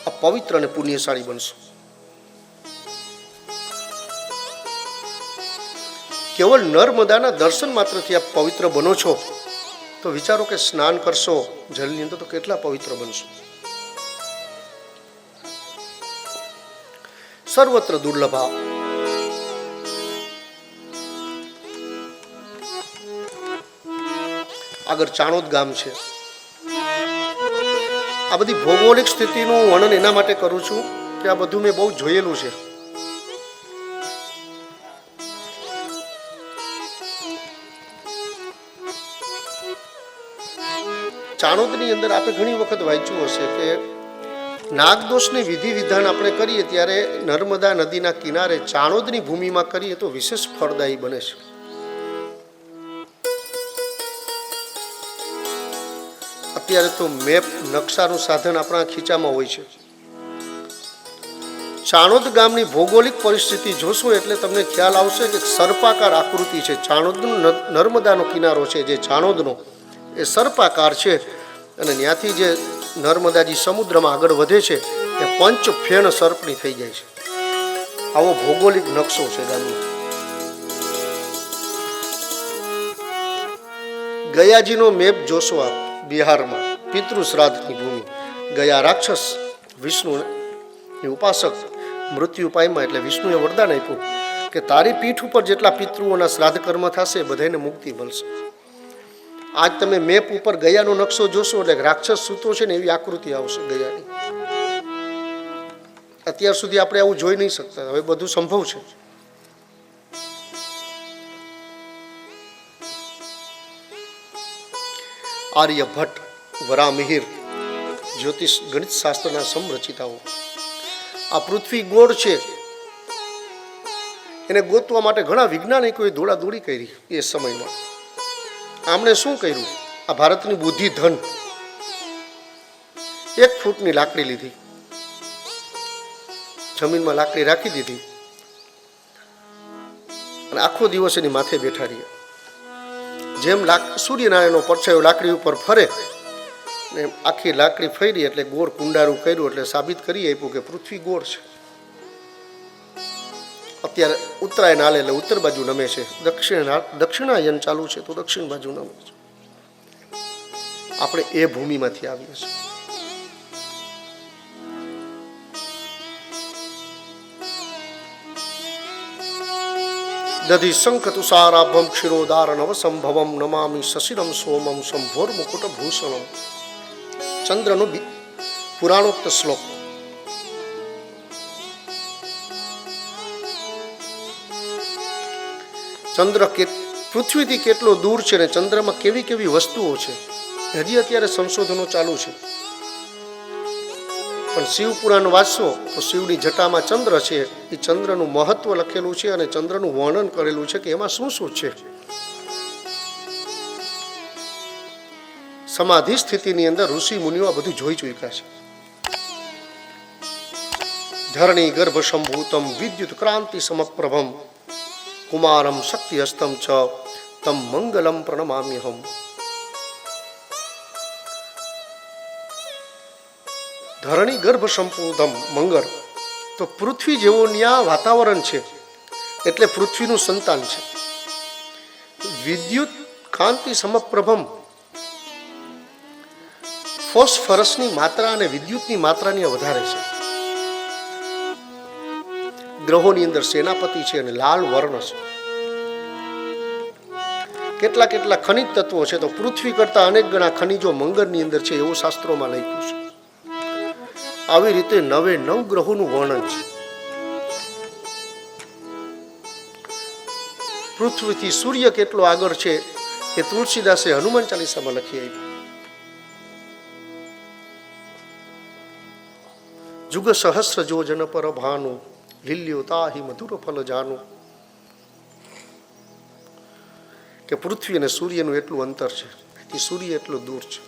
આપ પવિત્ર અને પુણ્યશાળી બનશો. કેવળ નર્મદાના દર્શન માત્રથી આપ પવિત્ર બનો છો, તો વિચારો કે સ્નાન કરશો જલની અંદર તો કેટલા પવિત્ર બનશો. સર્વત્ર દુર્લભા. આગળ ચાણોદ ગામ છે. આ બધી ભૌગોલિક સ્થિતિનું વર્ણન એના માટે કરું છું કે આ બધું મેં બહુ જોયેલું છે. ચાણોદની અંદર આપણે ઘણી વખત વાંચ્યું હશે કે નાગદોષની વિધિ વિધાન આપણે કરીએ ત્યારે નર્મદા નદીના કિનારે ચાણોદની ભૂમિમાં કરીએ તો વિશેષ ફળદાયી બને છે. અત્યારે તો મેપ નકશાનું સાધન આપણા ખીચામાં હોય છે. ચાણોદ ગામની ભૌગોલિક પરિસ્થિતિ જોશો એટલે તમને ખ્યાલ આવશે કે સર્પાકાર આકૃતિ છે. ચાણોદનો નર્મદાનો કિનારો છે જે ચાણોદનો એ સર્પાકાર છે અને ત્યાંથી જે નર્મદાજી સમુદ્રમાં આગળ વધે છે એ પંચ ફેણ સર્પની થઈ જાય છે. આવો ભૌગોલિક નકશો છે ગામનો. ગયાજીનો મેપ જોશો આપ બિહારમાં, પિતૃ શ્રાદ્ધની ભૂમિ. ગયા રાક્ષસ વિષ્ણુની ઉપાસક મૃત્યુ પામ્યા એટલે વિષ્ણુએ વરદાન આપ્યું કે તારી પીઠ ઉપર જેટલા પિતૃઓના શ્રાદ્ધ કર્મ થશે બધાને મુક્તિ મળશે. આજ તમે મેપ ઉપર ગયાનો નકશો જોશો એટલે રાક્ષસ સૂતો છે ને એવી આકૃતિ આવશે ગયાની. અત્યાર સુધી આપણે આવું જોઈ નહીં શકતા, હવે બધું સંભવ છે. આર્યભટ્ટ, વરામિહિર જ્યોતિષ ગણિત શાસ્ત્રના સમરચિતાઓ. આ પૃથ્વી ગોળ છે એને ગોતવા માટે ઘણા વૈજ્ઞાનિકોએ દોડાદોડી કરી એ સમયમાં. આમણે શું કર્યું? આ ભારતની બુદ્ધિ ધન 1 ફૂટની લાકડી લીધી, જમીનમાં લાકડી રાખી દીધી અને આખો દિવસ એની માથે બેઠા રહ્યા. જેમ સૂર્યનારાયણનો પરછાયો લાકડી ઉપર ફરે ને આખી લાકડી ફરી એટલે ગોળ કુંડારું કર્યું એટલે સાબિત કરી આપ્યું કે પૃથ્વી ગોળ છે. અત્યારે ઉત્તરાયણ હાલે એટલે ઉત્તર બાજુ નમે છે, દક્ષિણાયન ચાલુ છે તો દક્ષિણ બાજુ નમે છે. આપણે એ ભૂમિમાંથી આવીએ છીએ. દધિ શંખ તુષારાભમ ક્ષીરોદારણવ સંભવમ નમામિ શશિરમ સોમમ શંભોર મુકુટ ભૂષણમ. ચંદ્રનો પુરાણોક્ત શ્લોક. ચંદ્ર પૃથ્વીથી કેટલો દૂર છે ને ચંદ્રમાં કેવી કેવી વસ્તુઓ છે હજી અત્યારે સંશોધનો ચાલુ છે. પણ શિવ પુરાણ વાંચશો તો શિવની જટામાં ચંદ્ર છે, એ ચંદ્રનું મહત્વ લખેલું છે અને ચંદ્રનું વર્ણન કરેલું છે કે એમાં શું શું છે. સમાધિ સ્થિતિની અંદર ઋષિ મુનિઓ આ બધું જોઈ ચૂક્યા છે. ધરણી ગર્ભ સંભૂતમ વિદ્યુત ક્રાંતિ સમપ્રભમ કુમારમ શક્તિ હસ્તમ ચ તમ મંગલમ પ્રણમામ્યહમ. ધરણી ગર્ભ સંપૂર્ણમ મંગળ તો પૃથ્વી જેવો ન્યા વાતાવરણ છે એટલે પૃથ્વીનું સંતાન છે. વિદ્યુત કાંતિ સમપ્રભમ ફોસ્ફરસની માત્રા અને વિદ્યુતની માત્રાની વધારે છે. ગ્રહોની અંદર સેનાપતિ છે અને લાલ વર્ણ છે. કેટલા કેટલા ખનિજ તત્વો છે તો પૃથ્વી કરતા અનેક ગણા ખનિજો મંગળની અંદર છે એવું શાસ્ત્રોમાં લખ્યું છે. આવી રીતે 9 ગ્રહોનું વર્ણન છે. પૃથ્વીથી સૂર્ય કેટલો આગળ છે એ તુલસીદાસે હનુમાન ચાલીસામાં લખી આપ્યું. જુગ સહસ્ર જોજન પર ભાનુ લીલ્યો તાહી મધુર ફલ જાનું. કે પૃથ્વી અને સૂર્યનું એટલું અંતર છે, એ સૂર્ય એટલું દૂર છે.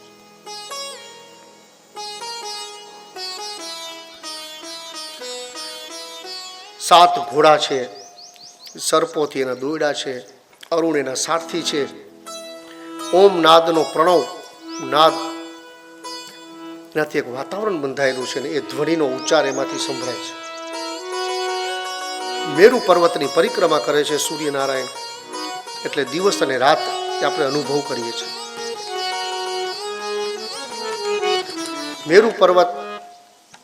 સાત ઘોડા છે, સર્પોથી એના દોયડા છે, અરુણ એના સારથી છે. ઓમ નાદનો પ્રણવ નાદ એનાથી એક વાતાવરણ બંધાયેલું છે ને એ ધ્વનિનો ઉચ્ચાર એમાંથી સંભળાય છે. મેરુ પર્વતની પરિક્રમા કરે છે સૂર્યનારાયણ, એટલે દિવસ અને રાત એ આપણે અનુભવ કરીએ છીએ. મેરુ પર્વત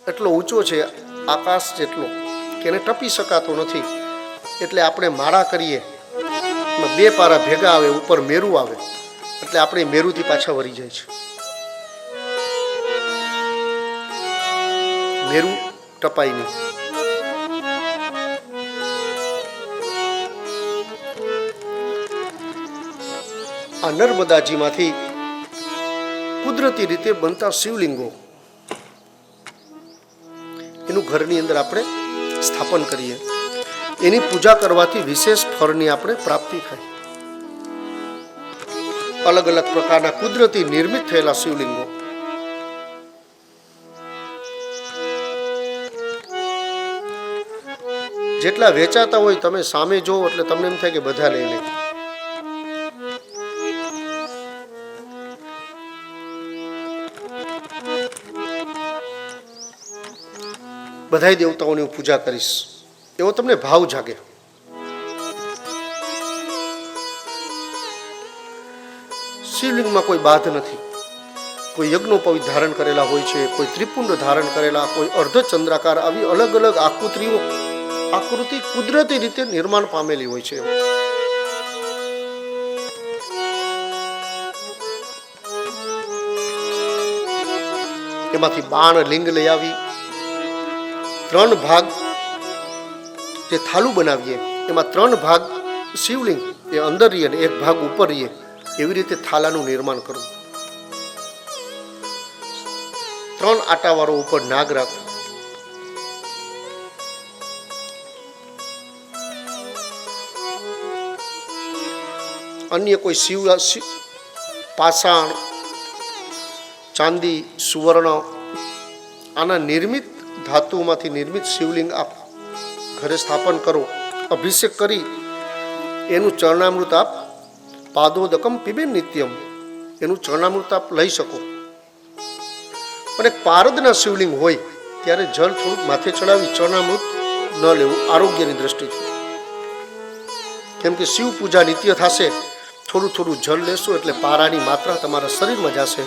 એટલો ઊંચો છે આકાશ જેટલો કે એને ટપી શકાતો નથી, એટલે આપણે માળા કરીએ, બે પારા ભેગા આવે, ઉપર મેરુ આવે, એટલે આપણે મેરુથી પાછા વળી જાય છે. મેરુ ટપાય નહીં. આ નર્મદાજીમાંથી કુદરતી રીતે બનતા શિવલિંગો એનું ઘરની અંદર આપણે સ્થાપન કરીએ, એની પૂજા કરવાથી વિશેષ ફળની આપણે પ્રાપ્તિ થાય. અલગ અલગ પ્રકારના કુદરતી નિર્મિત થયેલા શિવલિંગો જેટલા વેચાતા હોય તમે સામે જોવો એટલે તમને એમ થાય કે બધા લઈ લે. બધાય દેવતાઓની હું પૂજા કરીશ એવો તમને ભાવ જાગે. શિવલિંગમાં કોઈ બાધ નથી. કોઈ યજ્ઞોપવિત ધારણ કરેલા હોય છે, કોઈ ત્રિપુંડ ધારણ કરેલા, કોઈ અર્ધચંદ્રાકાર, આવી અલગ અલગ આકૃતિ કુદરતી રીતે નિર્માણ પામેલી હોય છે. એમાંથી બાણ લિંગ લઈ આવી 3 ભાગ તે થાલું બનાવીએ, એમાં 3 ભાગ શિવલિંગ એ અંદર રહીએ અને 1 ભાગ ઉપર રહીએ, એવી રીતે થાલાનું નિર્માણ કરવું. 3 આટાવાળો ઉપર નાગ રાખવો. અન્ય કોઈ પાષાણ, ચાંદી, સુવર્ણ આના નિર્મિત ધાતુમાંથી નિર્મિત શિવલિંગ આપ ઘરે સ્થાપન કરો. અભિષેક કરી એનું ચરણામૃત આપ પાદોદકમ પીબે નિત્યમ, એનું ચરણામૃત આપ લઈ શકો. અને પારદના શિવલિંગ હોય ત્યારે જળ થોડુંક માથે ચડાવી ચરણામૃત ન લેવું આરોગ્યની દ્રષ્ટિથી. કેમ કે શિવ પૂજા નિત્ય થશે, થોડું થોડું જળ લેશો એટલે પારાની માત્રા તમારા શરીરમાં જશે.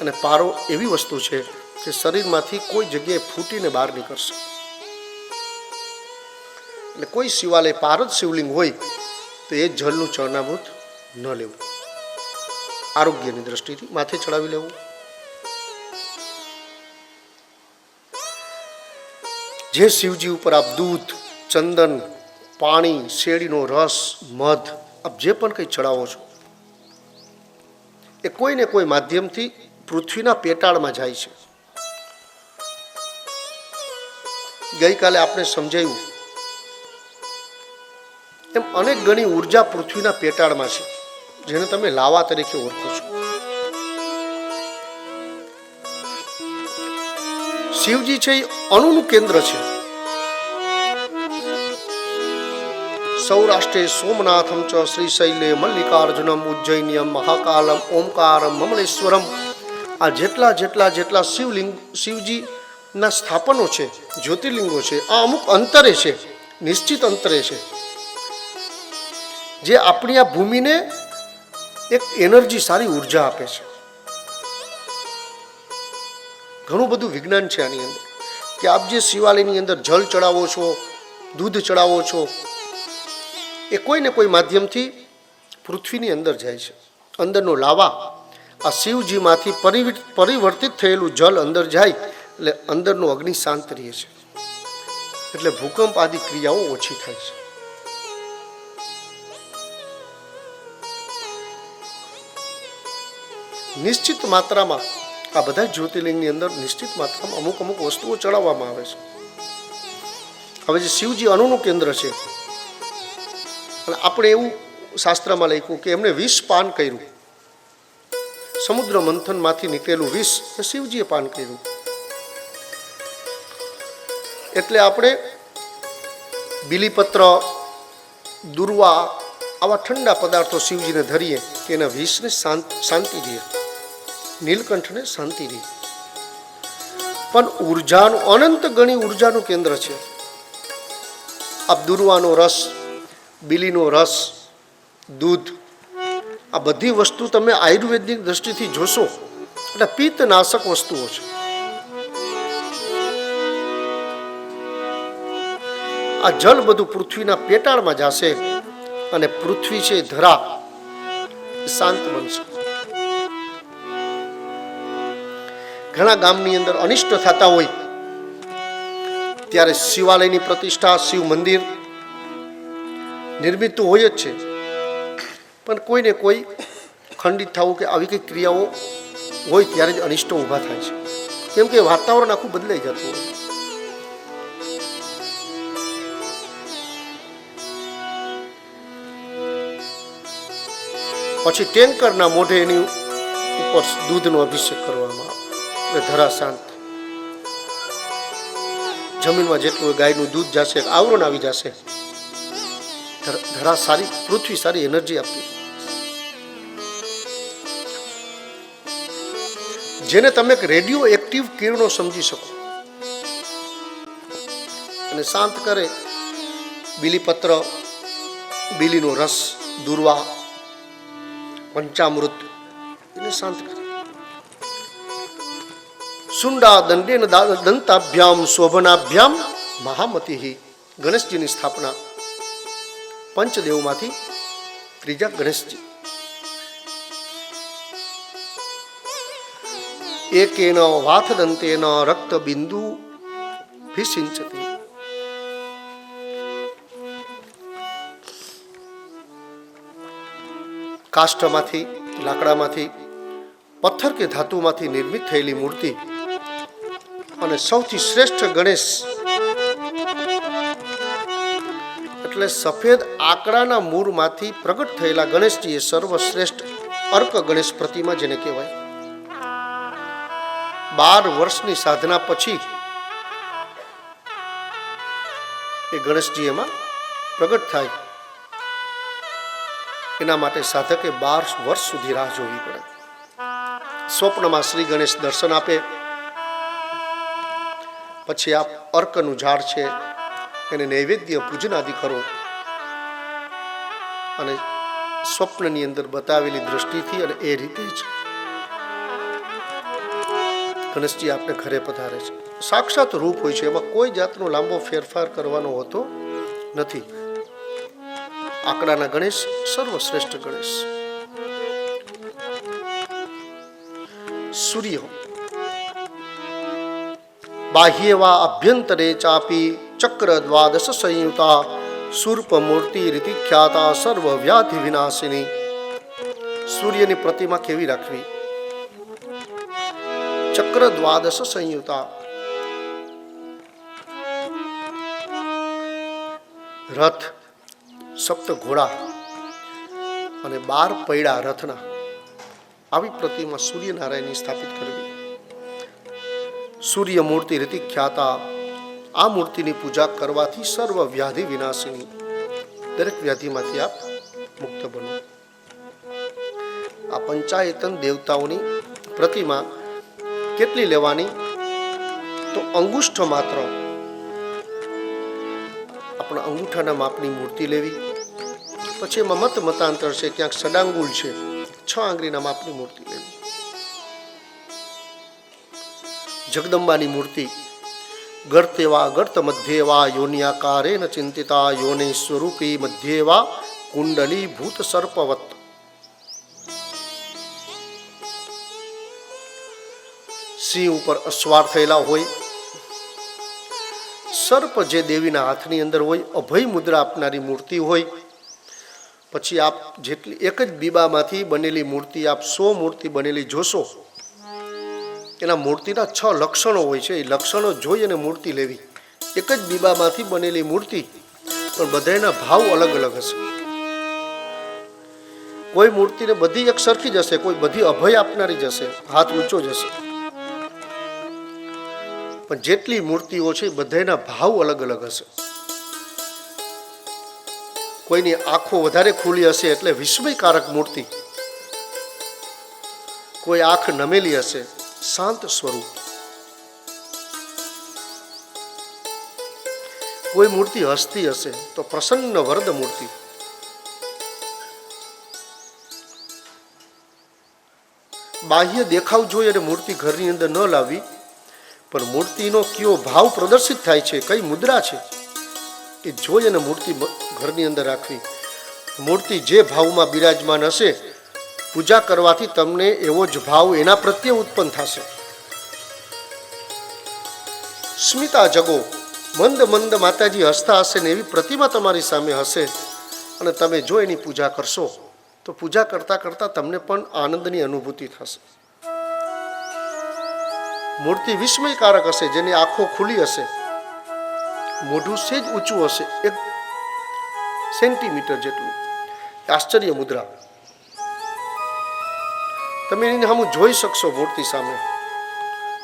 અને પારો એવી વસ્તુ છે કે શરીરમાંથી કોઈ જગ્યાએ ફૂટીને બહાર નીકળશે. એટલે કોઈ શિવાલય પારદ શિવલિંગ હોય તો એ જળનું ચરણામૃત ન લેવું, આરોગ્યની દ્રષ્ટિથી માથે ચડાવી લેવું. જે શિવજી ઉપર આપ દૂધ, ચંદન, પાણી, શેરડીનો રસ, મધ આપ જે પણ કંઈ ચડાવો છો એ કોઈને કોઈ માધ્યમથી પૃથ્વીના પેટાળમાં જાય છે. ગઈકાલે આપણે સમજાયું એમ અનેક ગણી ઉર્જા પૃથ્વીના પેટાળમાં છે, જેને તમે લાવા તરીકે ઓળખો છો. શિવજી છે એ અણુનું કેન્દ્ર છે. સૌરાષ્ટ્રે સોમનાથમ ચ શ્રીશૈલે મલ્લિકાર્જુનમ ઉજ્જૈન્યમ મહાકાલમ ઓમકારમ મમલેશ્વરમ, આ જેટલા જેટલા જેટલા શિવજીના સ્થાપનો છે, જ્યોતિર્લિંગો છે, આ અમુક અંતરે છે, નિશ્ચિત અંતરે છે, જે આપણી આ ભૂમિને એક એનર્જી, સારી ઉર્જા આપે છે. ઘણું બધું વિજ્ઞાન છે આની અંદર કે આપ જે શિવાલયની અંદર જળ ચડાવો છો, દૂધ ચડાવો છો, એ કોઈ ને કોઈ માધ્યમથી પૃથ્વીની અંદર જાય છે. અંદરનો લાવા આ શિવજીમાંથી પરિવર્તિત થયેલું જલ અંદર જાય એટલે અંદરનો અગ્નિ શાંત રહે છે, એટલે ભૂકંપ આદિ ક્રિયાઓ ઓછી થાય છે. નિશ્ચિત માત્રામાં આ બધા જ્યોતિર્લિંગની અંદર નિશ્ચિત માત્રામાં અમુક અમુક વસ્તુઓ ચડાવવામાં આવે છે. હવે જે શિવજી અણુનું કેન્દ્ર છે, અને આપણે એવું શાસ્ત્રમાં લખ્યું કે એમણે વિષ પાન કર્યું, સમુદ્ર મંથનમાંથી નીકળેલું વિષ એ શિવજીએ પાન કર્યું. એટલે આપણે બીલીપત્ર, દુર્વા આવા ઠંડા પદાર્થો શિવજીને ધરીએ કે એના વિષને શાંતિ રહે. નીલકંઠને શાંતિ રહી. પણ ઉર્જાનું અનંત ગણી ઉર્જાનું કેન્દ્ર છે. આ દુર્વાનો રસ, બીલીનો રસ, દૂધ, આ બધી વસ્તુ તમે આયુર્વેદની દ્રષ્ટિથી જોશો એટલે પિત્તનાશક વસ્તુઓ છે. આ જળ બધું પૃથ્વીના પેટાળમાં જશે અને પૃથ્વી છે ધરા શાંત બનશે. ઘણા ગામની અંદર અનિષ્ટ થતા હોય ત્યારે શિવાલયની પ્રતિષ્ઠા, શિવ મંદિર નિર્મિત તો હોય જ છે, પણ કોઈને કોઈ ખંડિત થવું કે આવી કઈ ક્રિયાઓ હોય ત્યારે જ અનિષ્ટો ઊભા થાય છે. કેમ કે વાતાવરણ આખું બદલાઈ જતું હોય. પછી ટેન્કરના મોઢે એની ઉપર દૂધનો અભિષેક કરવામાં આવે, ધરા શાંત. જમીનમાં જેટલું ગાયનું દૂધ જશે, આવરણ આવી જશે. ધરા સારી, પૃથ્વી સારી એનર્જી આપતી. જેને તમે રેડિયો એક્ટિવ કિરણો સમજી શકો અને શાંત કરે. બીલીપત્ર, બીલીનો રસ, દુર્વા, પંચામૃત એને શાંત કરે. સુંડા દંડેન દંતાભ્યામ શોભનાભ્યામ મહામતી. ગણેશજીની સ્થાપના પંચદેવમાંથી ત્રીજા ગણેશજી. એકેન વાથદંતેન રક્ત બિંદુ ભિસિંચતી. કાષ્ઠમાંથી, લાકડામાંથી, પથ્થર કે ધાતુમાંથી નિર્મિત થયેલી મૂર્તિ અને સૌથી શ્રેષ્ઠ ગણેશ એટલે સફેદ આકડાના મૂળમાંથી પ્રગટ થયેલા ગણેશજી એ સર્વશ્રેષ્ઠ અર્ક ગણેશ પ્રતિમા જેને કહેવાય. 12 વર્ષની સાધના પછી એ ગણેશજી એમાં પ્રગટ થાય. એના માટે સાધકે 12 વર્ષ સુધી રાહ જોવી પડે. સ્વપ્નમાં શ્રી ગણેશ દર્શન આપે, પછી આપ અર્કનું ઝાડ છે એને નૈવેદ્ય પૂજન આદિ કરો અને સ્વપ્નની અંદર બતાવેલી દ્રષ્ટિથી અને એ રીતે જ ગણેશજી આપને ઘરે પધારે છે. સાક્ષાત રૂપ હોય છે, એમાં કોઈ જાતનો લાંબો ફેરફાર કરવાનો હોતો નથી. આંકડાના ગણેશ સર્વશ્રેષ્ઠ ગણેશ. સૂર્ય બાહ્ય વા અભ્યંતરે ચાપી ચક્ર દ્વાદશ સંયુતા સૂર્પ મૂર્તિ રીતિ ખ્યાતા સર્વ વ્યાધિ વિનાશિની. સૂર્યની પ્રતિમા કેવી રાખવી? ચક્ર દ્વાદશ સંયુતા. રથ, સપ્ત ઘોડા અને 12 પૈડા રથના, આવી પ્રતિમા સૂર્યનારાયણની સ્થાપિત કરવી. સૂર્ય મૂર્તિ રીતિ ખ્યાતા. આ મૂર્તિની પૂજા કરવાથી સર્વ વ્યાધિ વિનાશિની, દરેક વ્યાધિમાંથી આપ મુક્ત બનો. આ પંચાયતન દેવતાઓની પ્રતિમા કેટલી લેવાની? તો અંગુષ્ઠ માત્ર, આપણા અંગૂઠાના માપની મૂર્તિ લેવી. પછી એમાં મતાંતર છે, ક્યાંક સડાંગુલ છે, 6 આંગળીના માપની મૂર્તિ લેવી. જગદંબાની મૂર્તિ ગર્તેવા ગર્ત મધ્યેવા યોનિયાકારેન ચિંતિતા યોનિ સ્વરૂપી મધ્યેવા કુંડલી ભૂત સર્પવત. સિંહ ઉપર અસવાર થયેલા હોય, સર્પ જે દેવીના હાથની અંદર હોય, અભય મુદ્રા આપનારી મૂર્તિ હોય. પછી આપ જેટલી એક જ બીબામાંથી બનેલી મૂર્તિ આપ 100 મૂર્તિ બનેલી જોશો, એના મૂર્તિના 6 લક્ષણો હોય છે. એ લક્ષણો જોઈ અને મૂર્તિ લેવી. એક જ બીબામાંથી બનેલી મૂર્તિ, પણ બધાના ભાવ અલગ અલગ હશે. કોઈ મૂર્તિને બધી એક સરખી જ હશે, કોઈ બધી અભય આપનારી જ હશે, હાથ ઊંચો જ હશે. પણ જેટલી મૂર્તિઓ છે બધાના ભાવ અલગ અલગ હશે. કોઈની આંખો વધારે ખુલ્લી હશે એટલે વિસ્મયકારક મૂર્તિ, કોઈ આંખ નમેલી હશે, શાંત સ્વરૂપ. કોઈ મૂર્તિ હસતી હશે તો પ્રસન્ન વરદ મૂર્તિ. બાહ્ય દેખાવ જોઈ અને મૂર્તિ ઘરની અંદર ન લાવવી, પણ મૂર્તિનો કયો ભાવ પ્રદર્શિત થાય છે, કઈ મુદ્રા છે એ જોઈ અને મૂર્તિ ઘરની અંદર રાખવી. મૂર્તિ જે ભાવમાં બિરાજમાન હશે, પૂજા કરવાથી તમને એવો જ ભાવ એના પ્રત્યે ઉત્પન્ન થશે. સ્મિતા જગો, મંદ મંદ માતાજી હસતા હશે ને એવી પ્રતિમા તમારી સામે હશે અને તમે જો એની પૂજા કરશો તો પૂજા કરતાં કરતાં તમને પણ આનંદની અનુભૂતિ થશે. મૂર્તિ વિસ્મયકારક હશે, જેની આંખો ખુલ્લી હશે, મોઢું સેજ ઊંચું હશે, 1 સેન્ટીમીટર જેટલું. આશ્ચર્ય મુદ્રા. તમે એની સામે જોઈ શકશો મૂર્તિ સામે,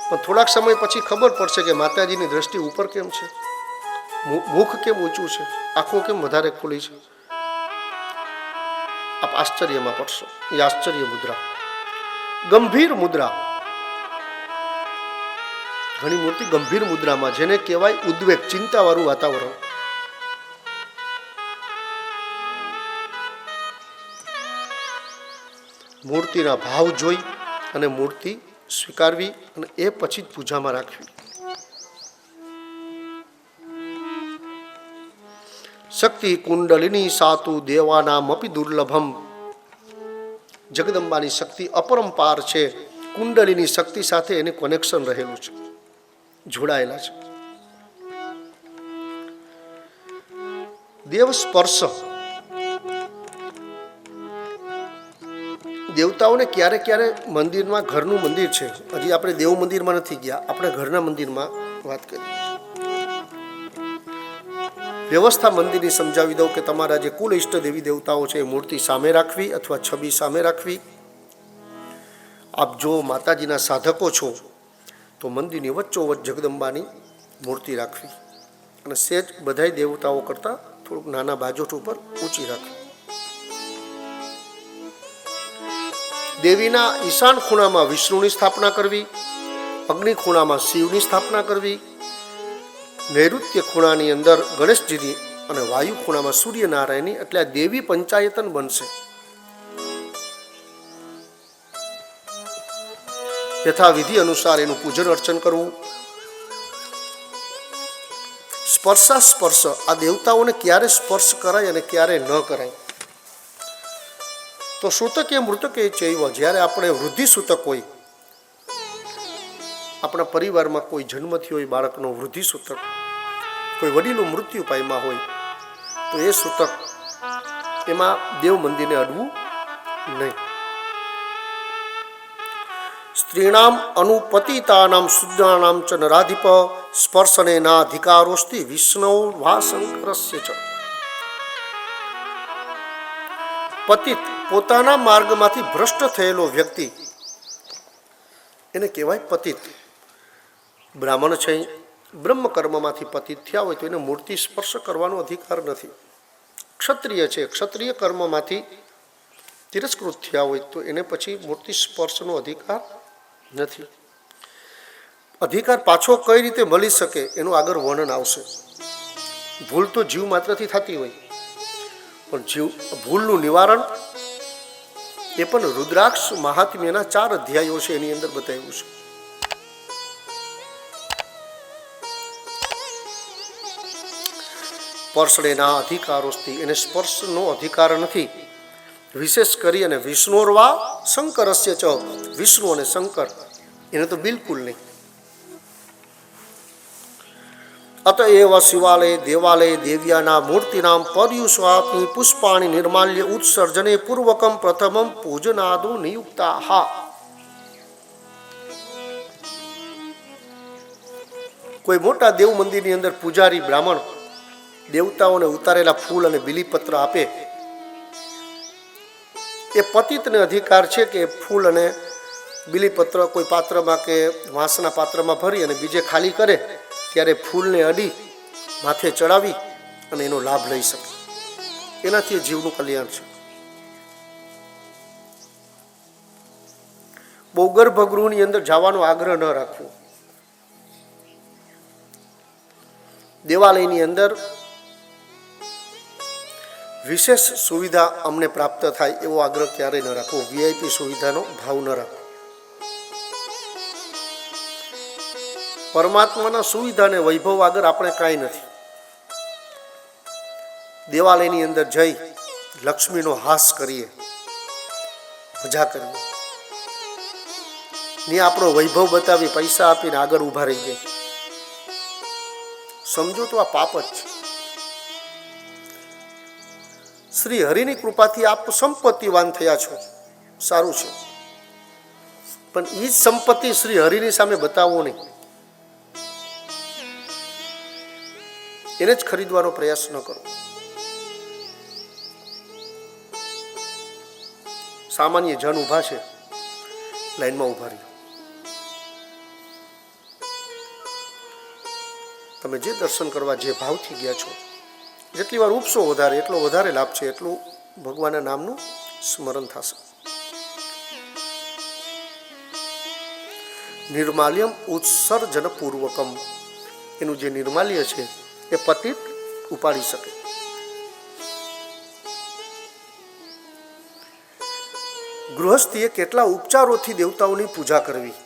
પણ થોડાક સમય પછી ખબર પડશે કે માતાજીની દ્રષ્ટિ ઉપર કેમ છે, મુખ કેમ ઊંચું છે, આંખો કેમ વધારે ખુલી છે. આપ આશ્ચર્યમાં પડશો. એ આશ્ચર્ય મુદ્રા. ગંભીર મુદ્રા. ઘણી મૂર્તિ ગંભીર મુદ્રામાં, જેને કહેવાય ઉદ્વેગ, ચિંતાવાળું વાતાવરણ. મૂર્તિના ભાવ જોઈ અને મૂર્તિ સ્વીકારવી અને એ પછી જ પૂજામાં રાખવી. શક્તિ કુંડલિની સાતુ દેવાનામપી દુર્લભમ. જગદંબાની શક્તિ અપરંપાર છે. કુંડલીની શક્તિ સાથે એને કનેક્શન રહેલું છે, જોડાયેલા છે. દેવ સ્પર્શ. દેવતાઓને ક્યારે ક્યારે મંદિરમાં, ઘરનું મંદિર છે, હજી આપણે દેવ મંદિરમાં નથી ગયા, આપણે ઘરના મંદિરમાં વાત કરીએ. વ્યવસ્થા મંદિરની સમજાવી દઉં કે તમારા જે કુલ ઇષ્ટ દેવી દેવતાઓ છે એ મૂર્તિ સામે રાખવી અથવા છબી સામે રાખવી. આપ જો માતાજીના સાધકો છો તો મંદિરની વચ્ચોવચ્ચ જગદંબાની મૂર્તિ રાખવી અને સેજ બધાય દેવતાઓ કરતાં થોડુંક નાના બાજોટ ઉપર ઊંચી રાખવી. દેવીના ઈશાન ખૂણામાં વિષ્ણુની સ્થાપના કરવી, અગ્નિ ખૂણામાં શિવની સ્થાપના કરવી, નૈઋત્ય ખૂણાની અંદર ગણેશજીની અને વાયુ ખૂણામાં સૂર્યનારાયણની, એટલે આ દેવી પંચાયતન બનશે. યથાવિધિ અનુસાર એનું પૂજન અર્ચન કરવું. સ્પર્શ. આ દેવતાઓને ક્યારે સ્પર્શ કરાય અને ક્યારે ન કરાય. તો સૂતકે મૃતકે ચૈવ, જ્યારે આપણે વૃદ્ધિ સૂતક હોય, આપણા પરિવારમાં કોઈ જન્મ થયો હોય બાળકનો, વૃદ્ધિ સૂતક, કોઈ વડીલો મૃત્યુ પામ્યા હોય તો એ સૂતક, એમાં દેવ મંદિરને અડવું નહીં. સ્ત્રીણામ અનુપતિતાનામ શુદ્ધાનામ ચ નરાધિપ સ્પર્શને નાધિકારોસ્તિ વિષ્ણુ વા શંકરસ્ય ચ. પતિત, પોતાના માર્ગમાંથી ભ્રષ્ટ થયેલો વ્યક્તિ, એને કહેવાય પતિત. બ્રાહ્મણ છે, બ્રહ્મ કર્મમાંથી પતિત થયા હોય તો એને મૂર્તિ સ્પર્શ કરવાનો અધિકાર નથી. ક્ષત્રિય છે, ક્ષત્રિય કર્મમાંથી તિરસ્કૃત થયા હોય તો એને પછી મૂર્તિ સ્પર્શનો અધિકાર નથી. અધિકાર પાછો કઈ રીતે મળી શકે એનું આગળ વર્ણન આવશે. ભૂલ તો જીવ માત્રથી થતી હોય, પણ જીવ ભૂલનું નિવારણ એ પણ રુદ્રાક્ષ મહાત્મ્યના 4 અધ્યાયો છે, એની અંદર બતાવ્યું છે. સ્પર્શના અધિકારોથી, એને સ્પર્શનો અધિકાર નથી. વિશેષ કરી અને વિષ્ણુર્વા શંકરસ્ય ચ, વિષ્ણુ અને શંકર એને તો બિલકુલ નહીં. અતએવ શિવાલય દેવાલય દેવ્યાના મૂર્તિનામ પર્યુષાપી પુષ્પાણી નિર્માલ્ય ઉત્સર્જને પૂર્વકમ પ્રથમમ પૂજનાદો નિયુક્તા. કોઈ મોટા દેવ મંદિરની અંદર પૂજારી બ્રાહ્મણ દેવતાઓને ઉતારેલા ફૂલ અને બીલીપત્ર આપે, એ પતિતને અધિકાર છે કે ફૂલ અને બીલીપત્ર કોઈ પાત્રમાં કે વાંસના પાત્રમાં ભરી અને બીજે ખાલી કરે ત્યારે ફૂલને અડી માથે ચડાવી અને એનો લાભ લઈ શકે. એનાથી જીવનું કલ્યાણ છે. બહુ ગર્ભગૃહની અંદર જવાનો આગ્રહ ન રાખવો. દેવાલયની અંદર વિશેષ સુવિધા અમને પ્રાપ્ત થાય એવો આગ્રહ ક્યારેય ન રાખવો. વીઆઈપી સુવિધાનો ભાવ ન રાખવો. પરમાત્માના સુવિધા અને વૈભવ આગળ આપણે કાંઈ નથી. દેવાલયની અંદર જઈ લક્ષ્મીનો હાસ કરીએ, મજા કરીએ, ને આપણો વૈભવ બતાવી પૈસા આપીને આગળ ઊભા રહી જાય, સમજો તો આ પાપ જ છે. શ્રી હરિની કૃપાથી આપ સંપત્તિવાન થયા છો, સારું છે, પણ એ જ સંપત્તિ શ્રી હરિની સામે બતાવો નહીં. એને જ ખરીદવાનો પ્રયાસ ન કરો. સામાન્ય જન ઊભા છે, લાઈનમાં ઊભા રહ્યો. તમે જે દર્શન કરવા જે ભાવથી ગયા છો, જેટલી વાર ઉપસો વધારે એટલો વધારે લાભ છે, એટલું ભગવાનના નામનું સ્મરણ થશે. નિર્માલ્યમ ઉત્સર્જન પૂર્વકમ, એનું જે નિર્માલ્ય છે એ પતિત ઉપાડી શકે. ગૃહસ્થીએ કેટલા ઉપચારોથી દેવતાઓની પૂજા કરવી.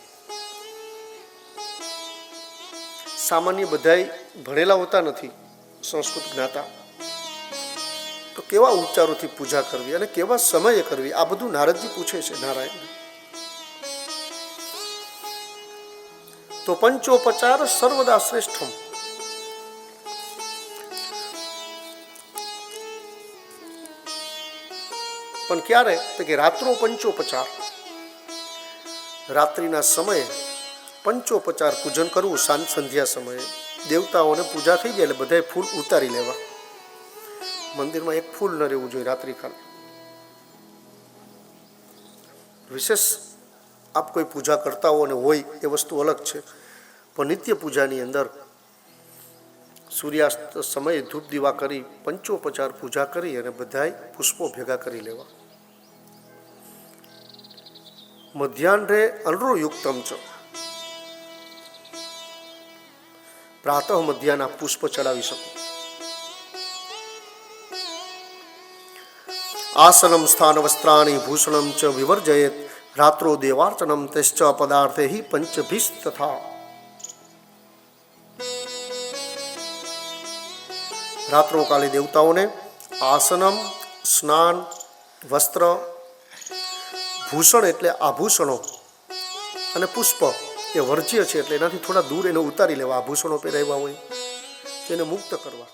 સામાન્ય બધાય ભણેલા હોતા નથી, સંસ્કૃત જ્ઞાતા, તો કેવા ઉપચારોથી પૂજા કરવી અને કેવા સમયે કરવી, આ બધું નારદજી પૂછે છે નારાયણ. તો પંચોપચાર સર્વદા શ્રેષ્ઠમ. પણ ક્યારે? તો કે રાત્રો પંચોપચાર, રાત્રિના સમયે પંચોપચાર પૂજન કરવું. સાંજ સંધ્યા સમયે દેવતાઓને પૂજા થઈ જાય એટલે બધાએ ફૂલ ઉતારી લેવા. મંદિરમાં એક ફૂલ ન રહેવું જોઈએ રાત્રિ કાળે. વિશેષ આપ કોઈ પૂજા કરતા હો અને હોય એ વસ્તુ અલગ છે, પણ નિત્ય પૂજાની અંદર સૂર્યાસ્ત સમયે ધૂપ દીવા કરી પંચોપચાર પૂજા કરી અને બધાય પુષ્પો ભેગા કરી લેવા. મધ્યાહ્ને અનૃયુક્તમ ચ, પ્રાતઃ મધ્યાહ્ન પુષ્પ ચડાવી શકો. આસનમ સ્થાન વસ્ત્રાણી ભૂષણમ ચ વિવર્જયેત, રાત્રો દેવાર્ચનમ તેશ્ચ પદાર્થે હિ પંચભિષ તથા. રાત્રો કાલે દેવતાઓને આસનમ, સ્નાન, વસ્ત્ર, ભૂષણ એટલે આભૂષણો અને પુષ્પ એ વર્જ્ય છે, એટલે એનાથી થોડા દૂર એને ઉતારી લેવા. આભૂષણો પહેરાવ્યા હોય તેને મુક્ત કરવા.